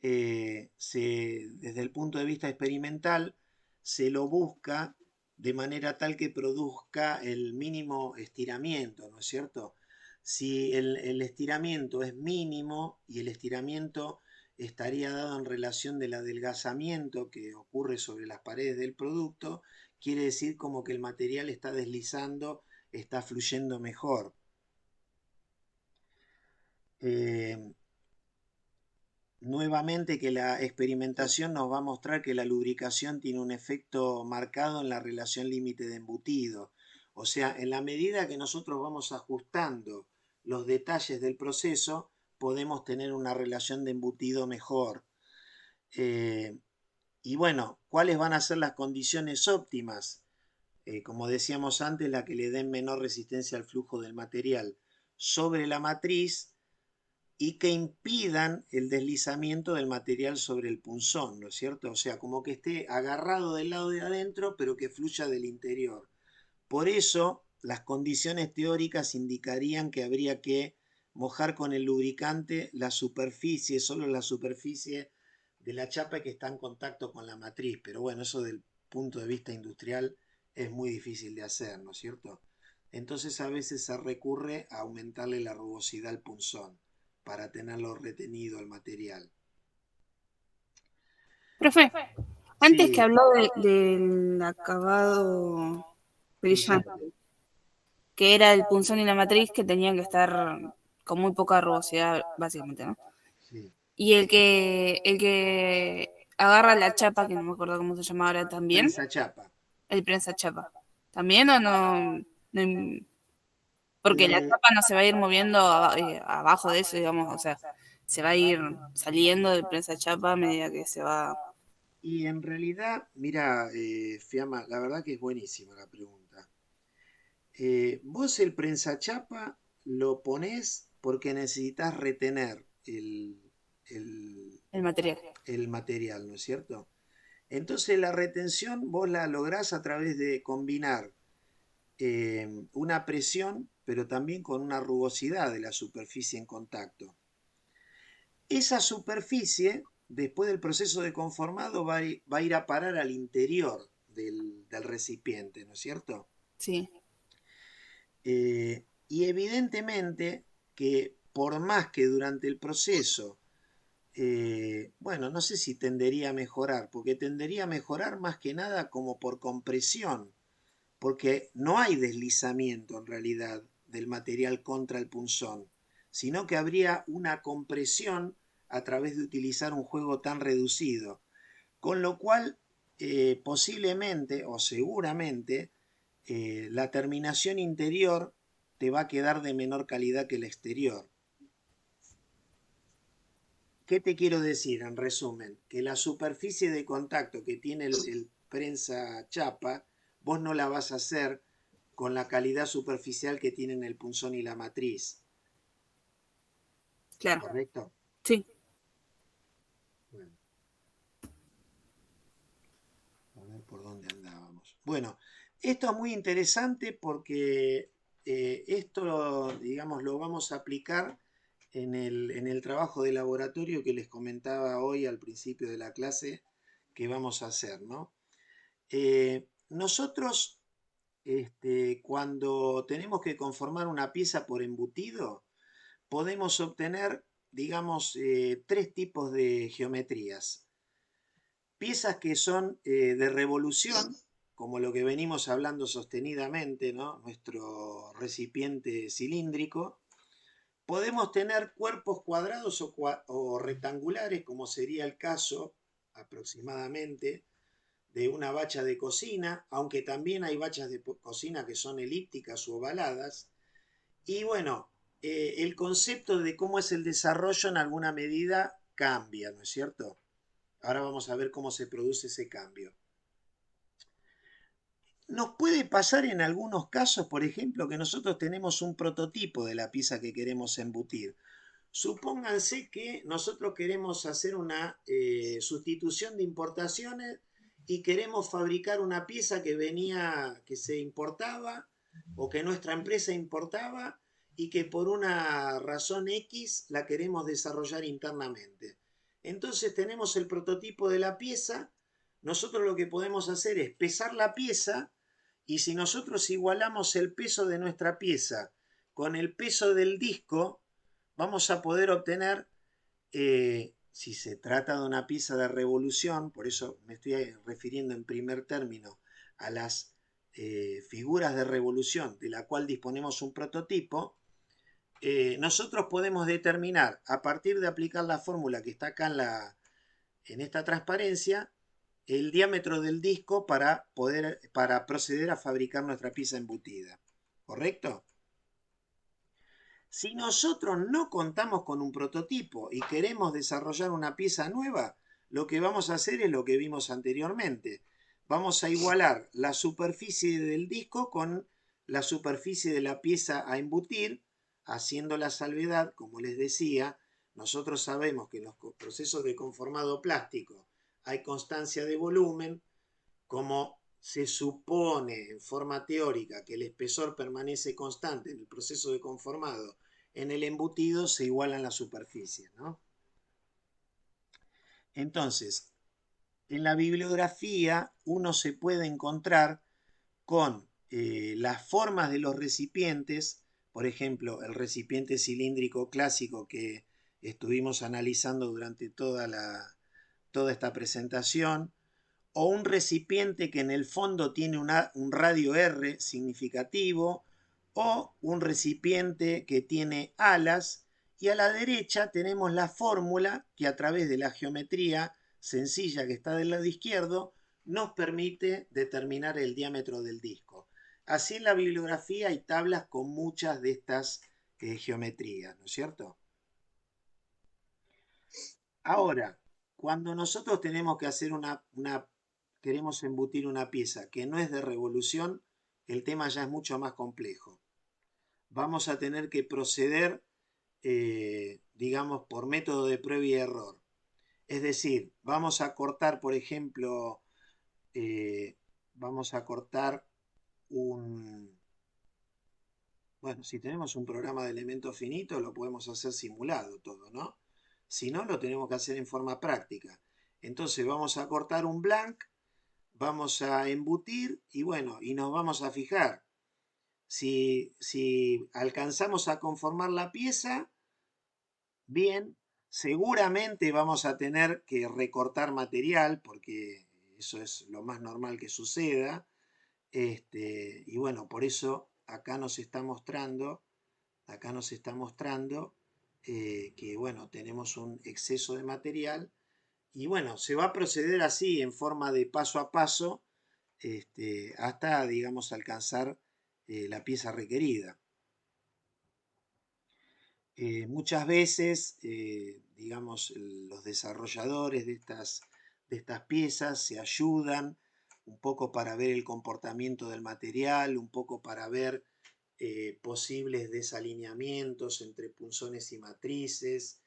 S1: desde el punto de vista experimental, se lo busca de manera tal que produzca el mínimo estiramiento, ¿no es cierto? Si el estiramiento es mínimo y el estiramiento estaría dado en relación del adelgazamiento que ocurre sobre las paredes del producto, quiere decir como que el material está deslizando, está fluyendo mejor. Nuevamente que la experimentación nos va a mostrar que la lubricación tiene un efecto marcado en la relación límite de embutido. O sea, en la medida que nosotros vamos ajustando los detalles del proceso, podemos tener una relación de embutido mejor. Y bueno, ¿cuáles van a ser las condiciones óptimas? Como decíamos antes, la que le den menor resistencia al flujo del material sobre la matriz y que impidan el deslizamiento del material sobre el punzón, ¿no es cierto? O sea, como que esté agarrado del lado de adentro, pero que fluya del interior. Por eso, las condiciones teóricas indicarían que habría que mojar con el lubricante la superficie, solo la superficie de la chapa que está en contacto con la matriz. Pero bueno, eso del punto de vista industrial es muy difícil de hacer, ¿no es cierto? Entonces a veces se recurre a aumentarle la rugosidad al punzón para tenerlo retenido al material.
S3: Profe, antes que
S1: Sí,
S3: habló del acabado brillante,
S1: brillante.
S3: que era el punzón y la matriz, que tenían que estar con muy poca rugosidad, básicamente, ¿no?
S1: Sí.
S3: Y el que agarra la chapa, que no me acuerdo cómo se llama ahora también,
S1: Prensa chapa.
S3: el prensa chapa. ¿También o no? Porque la
S1: Eh,
S3: chapa no se va a ir moviendo abajo de eso, digamos, o sea, se va a ir saliendo del prensa chapa a medida que se va.
S1: y en realidad, mira, Fiamma, la verdad que es buenísima la pregunta. Vos el prensachapa lo ponés porque necesitas retener el,
S3: El material.
S1: el material, ¿no es cierto? Entonces la retención vos la lográs a través de combinar una presión, pero también con una rugosidad de la superficie en contacto. Esa superficie, después del proceso de conformado, va a ir a parar al interior del recipiente, ¿no es cierto?
S3: Sí,
S1: Y evidentemente que por más que durante el proceso, bueno, no sé si tendería a mejorar, porque tendería a mejorar más que nada como por compresión, porque no hay deslizamiento en realidad del material contra el punzón, sino que habría una compresión a través de utilizar un juego tan reducido, con lo cual posiblemente o seguramente la terminación interior te va a quedar de menor calidad que el exterior. ¿Qué te quiero decir en resumen? Que la superficie de contacto que tiene el prensa chapa, vos no la vas a hacer con la calidad superficial que tienen el punzón y la matriz.
S3: claro.
S1: ¿Correcto?
S3: Sí,
S1: Bueno, a ver por dónde andábamos. Bueno, esto es muy interesante porque esto, digamos, lo vamos a aplicar en el trabajo de laboratorio que les comentaba hoy al principio de la clase que vamos a hacer, ¿no? Nosotros, cuando tenemos que conformar una pieza por embutido, podemos obtener, digamos, tres tipos de geometrías. Piezas que son de revolución, como lo que venimos hablando sostenidamente, ¿no? Nuestro recipiente cilíndrico. Podemos tener cuerpos cuadrados o rectangulares, como sería el caso aproximadamente de una bacha de cocina, aunque también hay bachas de cocina que son elípticas u ovaladas. Y bueno, el concepto de cómo es el desarrollo en alguna medida cambia, ¿no es cierto? Ahora vamos a ver cómo se produce ese cambio. Nos puede pasar en algunos casos, por ejemplo, que nosotros tenemos un prototipo de la pieza que queremos embutir. Supónganse que nosotros queremos hacer una sustitución de importaciones y queremos fabricar una pieza que se importaba o que nuestra empresa importaba y que por una razón X la queremos desarrollar internamente. Entonces tenemos el prototipo de la pieza, nosotros lo que podemos hacer es pesar la pieza y si nosotros igualamos el peso de nuestra pieza con el peso del disco, vamos a poder obtener, si se trata de una pieza de revolución, por eso me estoy refiriendo en primer término a las figuras de revolución de la cual disponemos un prototipo, nosotros podemos determinar a partir de aplicar la fórmula que está acá en esta transparencia el diámetro del disco para proceder a fabricar nuestra pieza embutida. ¿Correcto? Si nosotros no contamos con un prototipo y queremos desarrollar una pieza nueva, lo que vamos a hacer es lo que vimos anteriormente. Vamos a igualar la superficie del disco con la superficie de la pieza a embutir, haciendo la salvedad, como les decía, nosotros sabemos que en los procesos de conformado plástico hay constancia de volumen, como se supone en forma teórica que el espesor permanece constante en el proceso de conformado, en el embutido se igualan las superficies, ¿no? Entonces, en la bibliografía uno se puede encontrar con las formas de los recipientes, por ejemplo, el recipiente cilíndrico clásico que estuvimos analizando durante toda esta presentación, o un recipiente que en el fondo tiene un radio R significativo, o un recipiente que tiene alas, y a la derecha tenemos la fórmula que a través de la geometría sencilla que está del lado izquierdo nos permite determinar el diámetro del disco. Así en la bibliografía hay tablas con muchas de estas geometrías, ¿no es cierto? Ahora, cuando nosotros tenemos que hacer queremos embutir una pieza que no es de revolución, el tema ya es mucho más complejo. Vamos a tener que proceder, digamos, por método de prueba y error. Es decir, vamos a cortar, por ejemplo, vamos a cortar bueno, si tenemos un programa de elementos finitos, lo podemos hacer simulado todo, ¿no? Si no, lo tenemos que hacer en forma práctica. Entonces vamos a cortar un blank, vamos a embutir y bueno, y nos vamos a fijar. Si alcanzamos a conformar la pieza, bien, seguramente vamos a tener que recortar material, porque eso es lo más normal que suceda. Y bueno, por eso acá nos está mostrando que bueno, tenemos un exceso de material y bueno, se va a proceder así en forma de paso a paso hasta, digamos, alcanzar la pieza requerida. Muchas veces, digamos, los desarrolladores de estas piezas se ayudan un poco para ver el comportamiento del material, un poco para ver posibles desalineamientos entre punzones y matrices,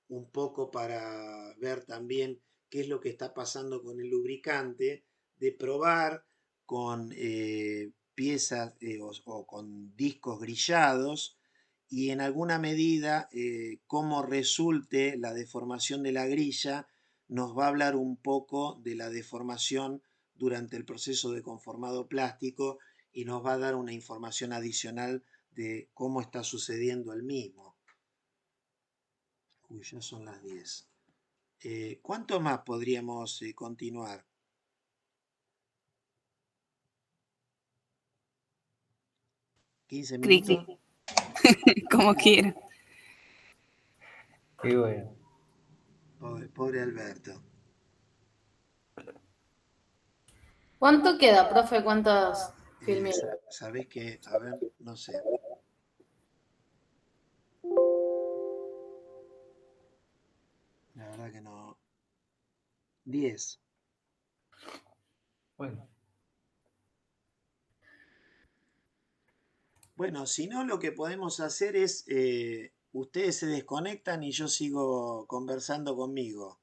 S1: un poco para ver también qué es lo que está pasando con el lubricante, de probar con piezas o con discos grillados y en alguna medida cómo resulte la deformación de la grilla nos va a hablar un poco de la deformación durante el proceso de conformado plástico y nos va a dar una información adicional de cómo está sucediendo el mismo. Uy, ya son las 10. ¿Cuánto más podríamos continuar? ¿15 minutos?
S3: Como quiera.
S4: Y bueno.
S1: Pobre Alberto.
S5: ¿Cuánto queda, profe? ¿Cuántos filmes?
S1: ¿Sabés qué? A ver, no sé. La verdad que no. 10.
S4: Bueno.
S1: Bueno, si no, lo que podemos hacer es, ustedes se desconectan y yo sigo conversando conmigo.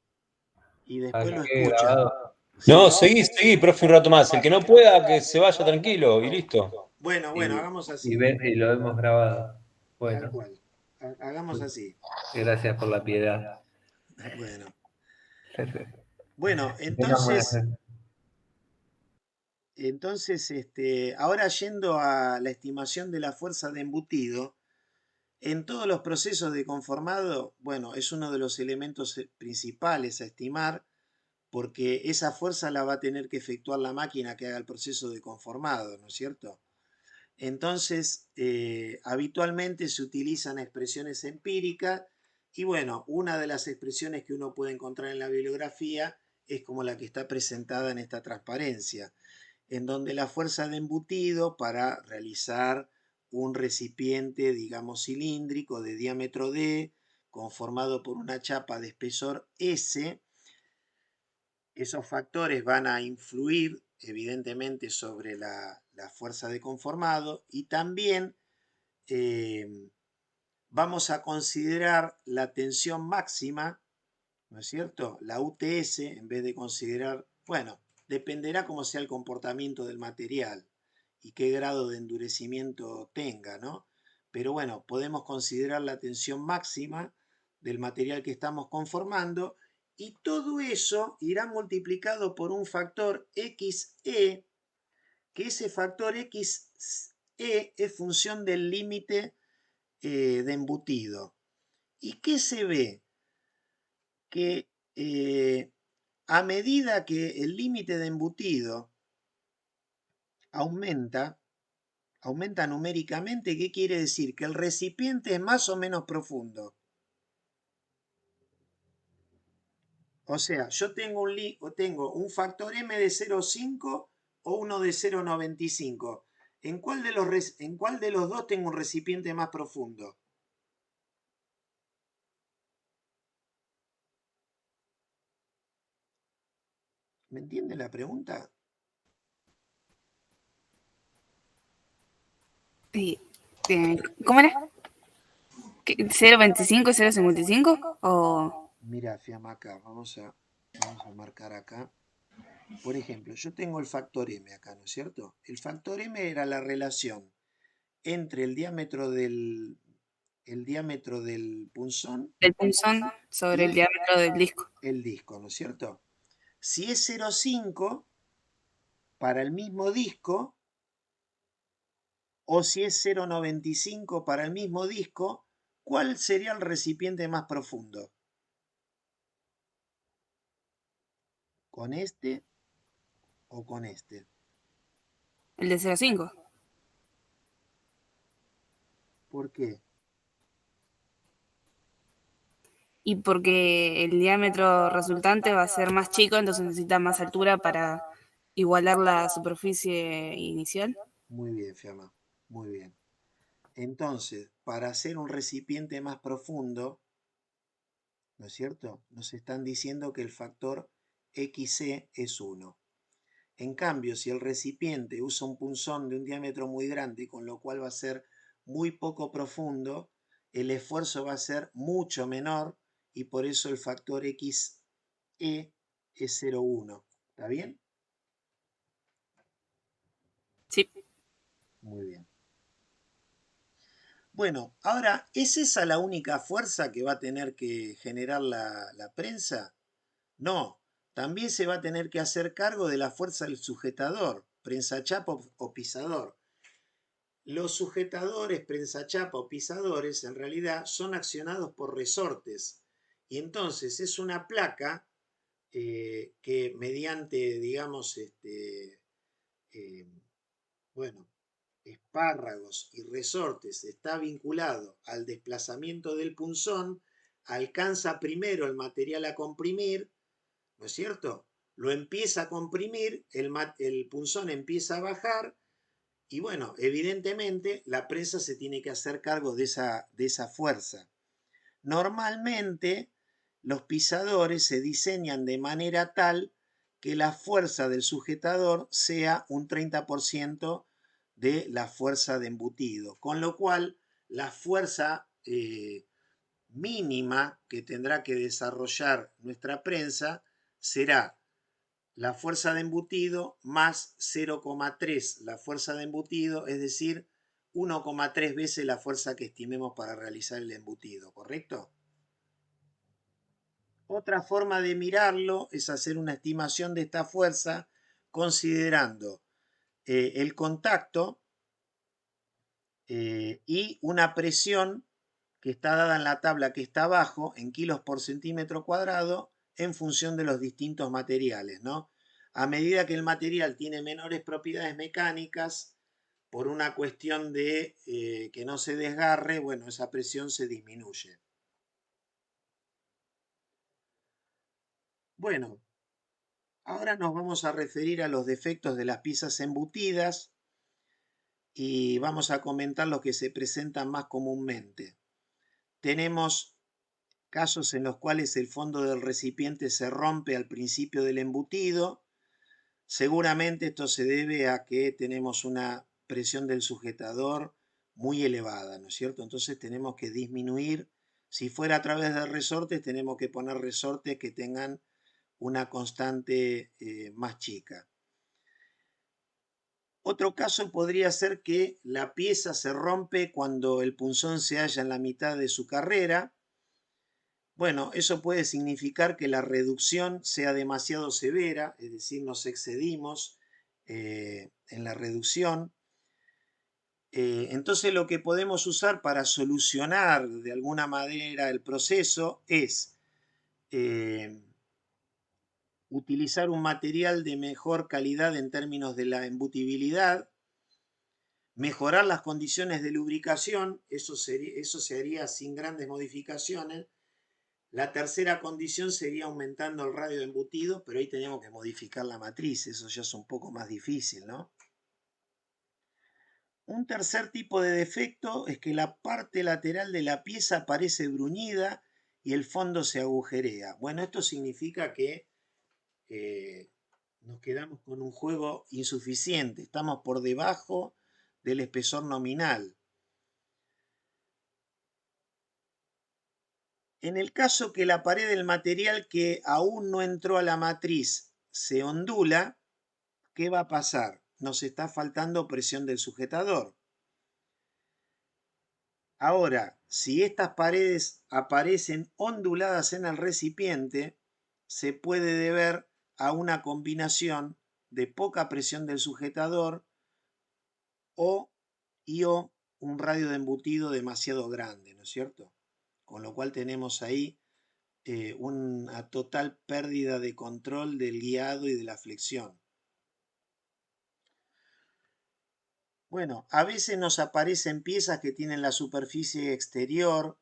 S1: Y después lo escuchan.
S6: No, seguí, profe, un rato más. El que no pueda, que se vaya tranquilo y listo.
S1: Bueno, hagamos así.
S4: Y lo hemos grabado.
S1: Tal
S4: Bueno,
S1: cual. Hagamos así.
S4: gracias por la piedad.
S1: Bueno, entonces, ahora yendo a la estimación de la fuerza de embutido, en todos los procesos de conformado, bueno, es uno de los elementos principales a estimar, porque esa fuerza la va a tener que efectuar la máquina que haga el proceso de conformado, ¿no es cierto? Entonces, habitualmente se utilizan expresiones empíricas y bueno, una de las expresiones que uno puede encontrar en la bibliografía es como la que está presentada en esta transparencia, en donde la fuerza de embutido para realizar un recipiente, digamos, cilíndrico de diámetro D, conformado por una chapa de espesor S, esos factores van a influir evidentemente sobre la fuerza de conformado y también vamos a considerar la tensión máxima, ¿no es cierto? La UTS, en vez de considerar, bueno, dependerá cómo sea el comportamiento del material y qué grado de endurecimiento tenga, ¿no? Pero bueno, podemos considerar la tensión máxima del material que estamos conformando y todo eso irá multiplicado por un factor XE, que ese factor XE es función del límite de embutido. ¿Y qué se ve? Que a medida que el límite de embutido aumenta, Aumenta numéricamente, ¿qué quiere decir? Que el recipiente es más o menos profundo. O sea, yo tengo un factor M de 0,5 o uno de 0,95. ¿En cuál de los dos tengo un recipiente más profundo? ¿Me entiende la pregunta?
S3: Y, ¿cómo era? ¿0,25 y 0,55? ¿O
S1: Mira, Fiamma, acá, vamos a marcar acá. Por ejemplo, yo tengo el factor M acá, ¿no es cierto? El factor M era la relación entre el diámetro del punzón
S3: del punzón sobre el
S1: y
S3: diámetro del disco?
S1: el disco, ¿no es cierto? Si es 0,5 para el mismo disco o si es 0,95 para el mismo disco, ¿cuál sería el recipiente más profundo? ¿Con este o con este?
S3: El de 0,5.
S1: ¿Por qué?
S3: Y porque el diámetro resultante va a ser más chico, entonces necesita más altura para igualar la superficie inicial.
S1: Muy bien, Fiamma, muy bien. Entonces, para hacer un recipiente más profundo, ¿no es cierto? Nos están diciendo que el factor XC es 1. En cambio, si el recipiente usa un punzón de un diámetro muy grande, con lo cual va a ser muy poco profundo, el esfuerzo va a ser mucho menor y por eso el factor XE es 0,1. ¿Está bien?
S3: Sí.
S1: Muy bien. Bueno, ahora, ¿es esa la única fuerza que va a tener que generar la prensa? No, también se va a tener que hacer cargo de la fuerza del sujetador, prensachapa o pisador. Los sujetadores, prensachapa o pisadores, en realidad son accionados por resortes. Y entonces es una placa que mediante, digamos, bueno, espárragos y resortes está vinculado al desplazamiento del punzón, alcanza primero el material a comprimir, ¿no es cierto? Lo empieza a comprimir, el punzón empieza a bajar y bueno, evidentemente la prensa se tiene que hacer cargo de esa fuerza. Normalmente los pisadores se diseñan de manera tal que la fuerza del sujetador sea un 30% de la fuerza de embutido, con lo cual la fuerza mínima que tendrá que desarrollar nuestra prensa será la fuerza de embutido más 0,3 la fuerza de embutido, es decir, 1,3 veces la fuerza que estimemos para realizar el embutido, ¿correcto? Otra forma de mirarlo es hacer una estimación de esta fuerza considerando el contacto y una presión que está dada en la tabla que está abajo en kilos por centímetro cuadrado en función de los distintos materiales, ¿no? A medida que el material tiene menores propiedades mecánicas, por una cuestión de que no se desgarre, bueno, esa presión se disminuye. Bueno, ahora nos vamos a referir a los defectos de las piezas embutidas y vamos a comentar los que se presentan más comúnmente. Tenemos casos en los cuales el fondo del recipiente se rompe al principio del embutido. Seguramente esto se debe a que tenemos una presión del sujetador muy elevada, ¿no es cierto? Entonces tenemos que disminuir. Si fuera a través de resortes, tenemos que poner resortes que tengan una constante más chica. Otro caso podría ser que la pieza se rompe cuando el punzón se halla en la mitad de su carrera. Bueno, eso puede significar que la reducción sea demasiado severa, es decir, nos excedimos en la reducción. Entonces lo que podemos usar para solucionar de alguna manera el proceso es utilizar un material de mejor calidad en términos de la embutibilidad, Mejorar las condiciones de lubricación, eso se haría sin grandes modificaciones. La tercera condición sería aumentando el radio de embutido, pero ahí tenemos que modificar la matriz, eso ya es un poco más difícil, ¿no? Un tercer tipo de defecto es que la parte lateral de la pieza parece bruñida y el fondo se agujerea. Bueno, esto significa que nos quedamos con un juego insuficiente, estamos por debajo del espesor nominal. En el caso que la pared del material que aún no entró a la matriz se ondula, ¿qué va a pasar? Nos está faltando presión del sujetador. Ahora, si estas paredes aparecen onduladas en el recipiente, se puede deber a una combinación de poca presión del sujetador o un radio de embutido demasiado grande, ¿no es cierto? Con lo cual tenemos ahí una total pérdida de control del guiado y de la flexión. Bueno, a veces nos aparecen piezas que tienen la superficie exterior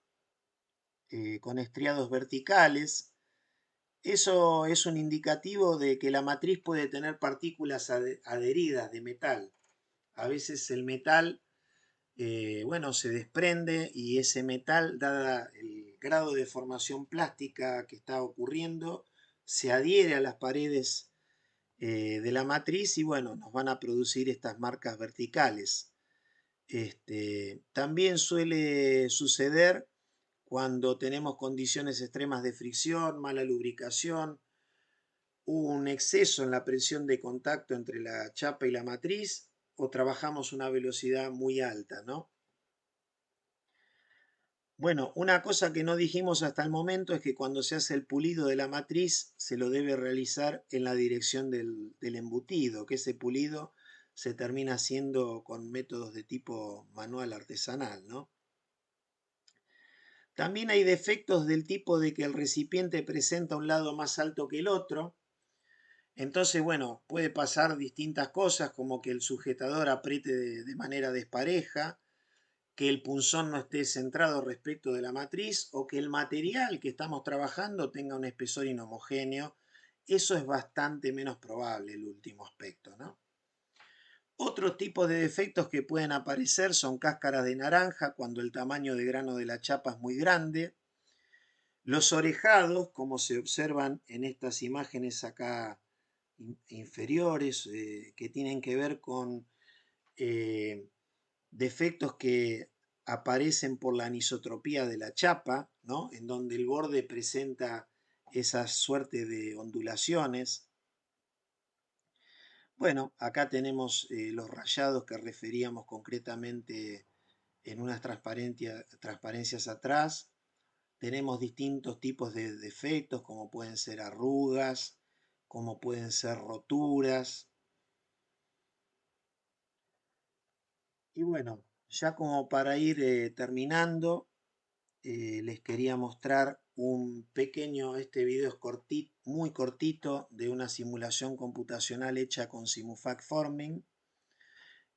S1: con estriados verticales. Eso es un indicativo de que la matriz puede tener partículas adheridas de metal. A veces el metal, bueno, se desprende y ese metal, dada el grado de formación plástica que está ocurriendo, se adhiere a las paredes de la matriz y bueno, nos van a producir estas marcas verticales. También suele suceder cuando tenemos condiciones extremas de fricción, mala lubricación, un exceso en la presión de contacto entre la chapa y la matriz o trabajamos una velocidad muy alta, ¿no? Bueno, una cosa que no dijimos hasta el momento es que cuando se hace el pulido de la matriz se lo debe realizar en la dirección del embutido, que ese pulido se termina haciendo con métodos de tipo manual artesanal, ¿no? También hay defectos del tipo de que el recipiente presenta un lado más alto que el otro. Entonces, bueno, puede pasar distintas cosas como que el sujetador apriete de manera despareja, que el punzón no esté centrado respecto de la matriz o que el material que estamos trabajando tenga un espesor inhomogéneo. Eso es bastante menos probable, el último aspecto, ¿no? Otros tipos de defectos que pueden aparecer son cáscaras de naranja cuando el tamaño de grano de la chapa es muy grande. Los orejados, como se observan en estas imágenes acá inferiores, que tienen que ver con defectos que aparecen por la anisotropía de la chapa, ¿no? En donde el borde presenta esa suerte de ondulaciones. Bueno, acá tenemos los rayados que referíamos concretamente en unas transparencias atrás. Tenemos distintos tipos de defectos, como pueden ser arrugas, como pueden ser roturas. Y bueno, ya como para ir terminando, les quería mostrar este video es muy cortito, de una simulación computacional hecha con Simufacts Forming,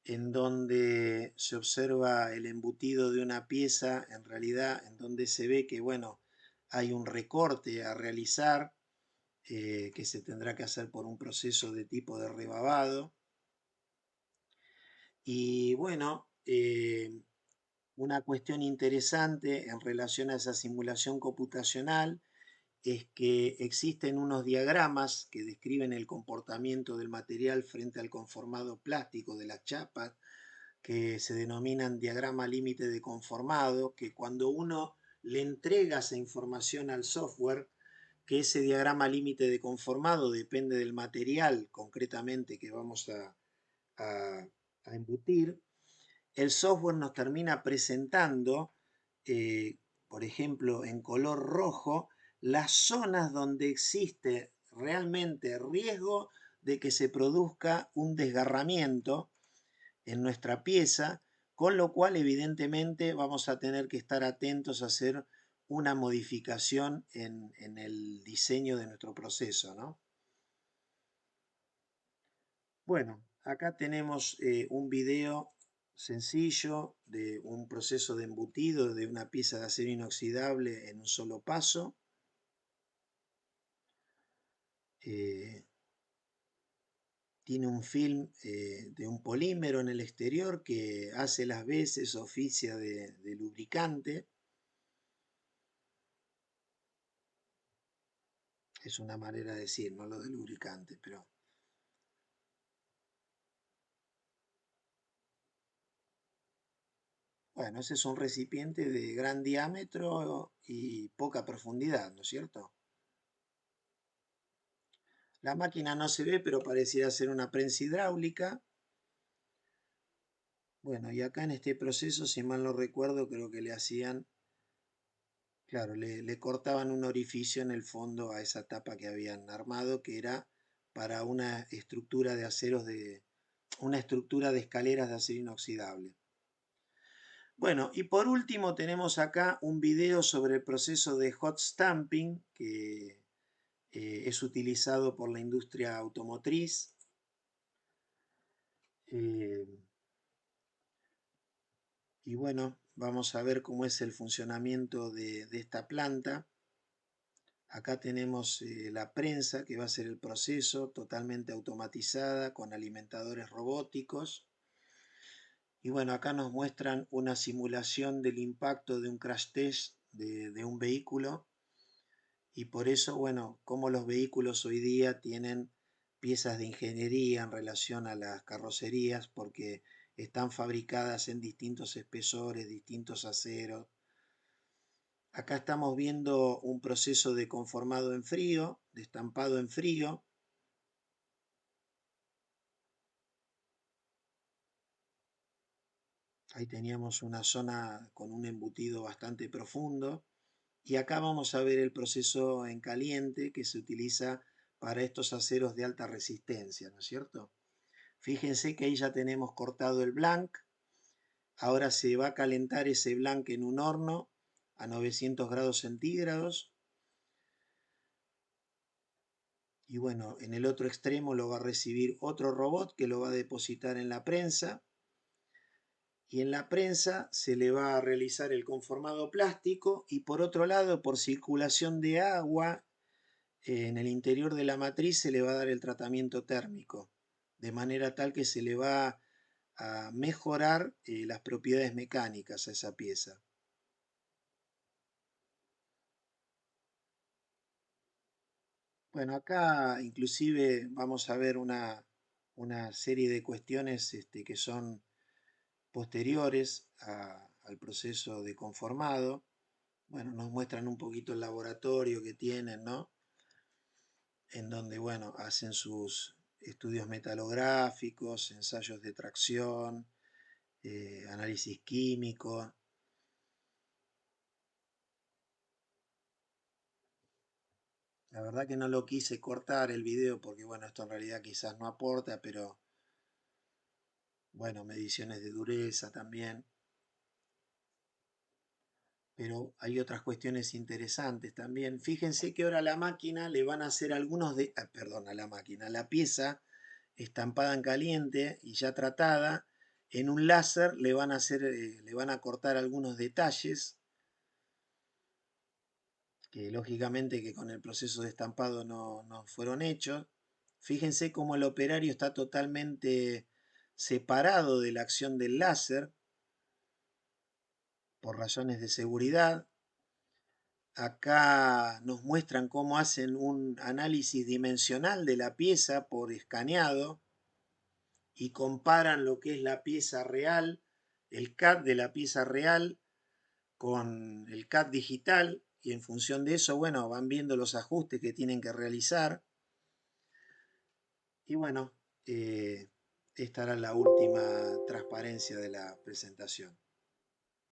S1: en donde se observa el embutido de una pieza, en realidad, en donde se ve que, bueno, hay un recorte a realizar, que se tendrá que hacer por un proceso de tipo de rebabado. Y bueno, una cuestión interesante en relación a esa simulación computacional es que existen unos diagramas que describen el comportamiento del material frente al conformado plástico de las chapas, que se denominan diagrama límite de conformado, que cuando uno le entrega esa información al software, que ese diagrama límite de conformado depende del material concretamente que vamos a embutir, el software nos termina presentando, por ejemplo, en color rojo, las zonas donde existe realmente riesgo de que se produzca un desgarramiento en nuestra pieza, con lo cual evidentemente vamos a tener que estar atentos a hacer una modificación en el diseño de nuestro proceso, ¿no? Bueno, acá tenemos un video sencillo de un proceso de embutido de una pieza de acero inoxidable en un solo paso. Tiene un film de un polímero en el exterior que hace las veces, oficia de lubricante. Es una manera de decir, no lo de lubricante, pero... Bueno, ese es un recipiente de gran diámetro y poca profundidad, ¿no es cierto? La máquina no se ve, pero pareciera ser una prensa hidráulica. Bueno, y acá en este proceso, si mal no recuerdo, creo que le hacían, claro, le cortaban un orificio en el fondo a esa tapa que habían armado, que era para una estructura de aceros una estructura de escaleras de acero inoxidable. Bueno, y por último tenemos acá un video sobre el proceso de hot stamping que es utilizado por la industria automotriz. Y bueno, vamos a ver cómo es el funcionamiento de esta planta. Acá tenemos la prensa que va a ser el proceso totalmente automatizada con alimentadores robóticos. Y bueno, acá nos muestran una simulación del impacto de un crash test de un vehículo. Y por eso, bueno, como los vehículos hoy día tienen piezas de ingeniería en relación a las carrocerías porque están fabricadas en distintos espesores, distintos aceros. Acá estamos viendo un proceso de conformado en frío, de estampado en frío. Ahí teníamos una zona con un embutido bastante profundo. Y acá vamos a ver el proceso en caliente que se utiliza para estos aceros de alta resistencia, ¿no es cierto? Fíjense que ahí ya tenemos cortado el blanc. Ahora se va a calentar ese blanc en un horno a 900 grados centígrados. Y bueno, en el otro extremo lo va a recibir otro robot que lo va a depositar en la prensa. Y en la prensa se le va a realizar el conformado plástico y por otro lado, por circulación de agua, en el interior de la matriz se le va a dar el tratamiento térmico, de manera tal que se le va a mejorar las propiedades mecánicas a esa pieza. Bueno, acá inclusive vamos a ver una serie de cuestiones que son posteriores al proceso de conformado. Bueno, nos muestran un poquito el laboratorio que tienen, ¿no? En donde, bueno, hacen sus estudios metalográficos, ensayos de tracción, análisis químico. La verdad que no lo quise cortar el video porque, bueno, esto en realidad quizás no aporta, pero, bueno, mediciones de dureza también. Pero hay otras cuestiones interesantes también. Fíjense que ahora a la máquina le van a hacer algunos de... perdón, a la máquina, a la pieza estampada en caliente y ya tratada, en un láser le van a hacer, le van a cortar algunos detalles que lógicamente que con el proceso de estampado no fueron hechos. Fíjense cómo el operario está totalmente separado de la acción del láser por razones de seguridad. Acá nos muestran cómo hacen un análisis dimensional de la pieza por escaneado y comparan lo que es la pieza real, el CAD de la pieza real con el CAD digital y en función de eso, bueno, van viendo los ajustes que tienen que realizar. Y bueno, esta era la última transparencia de la presentación.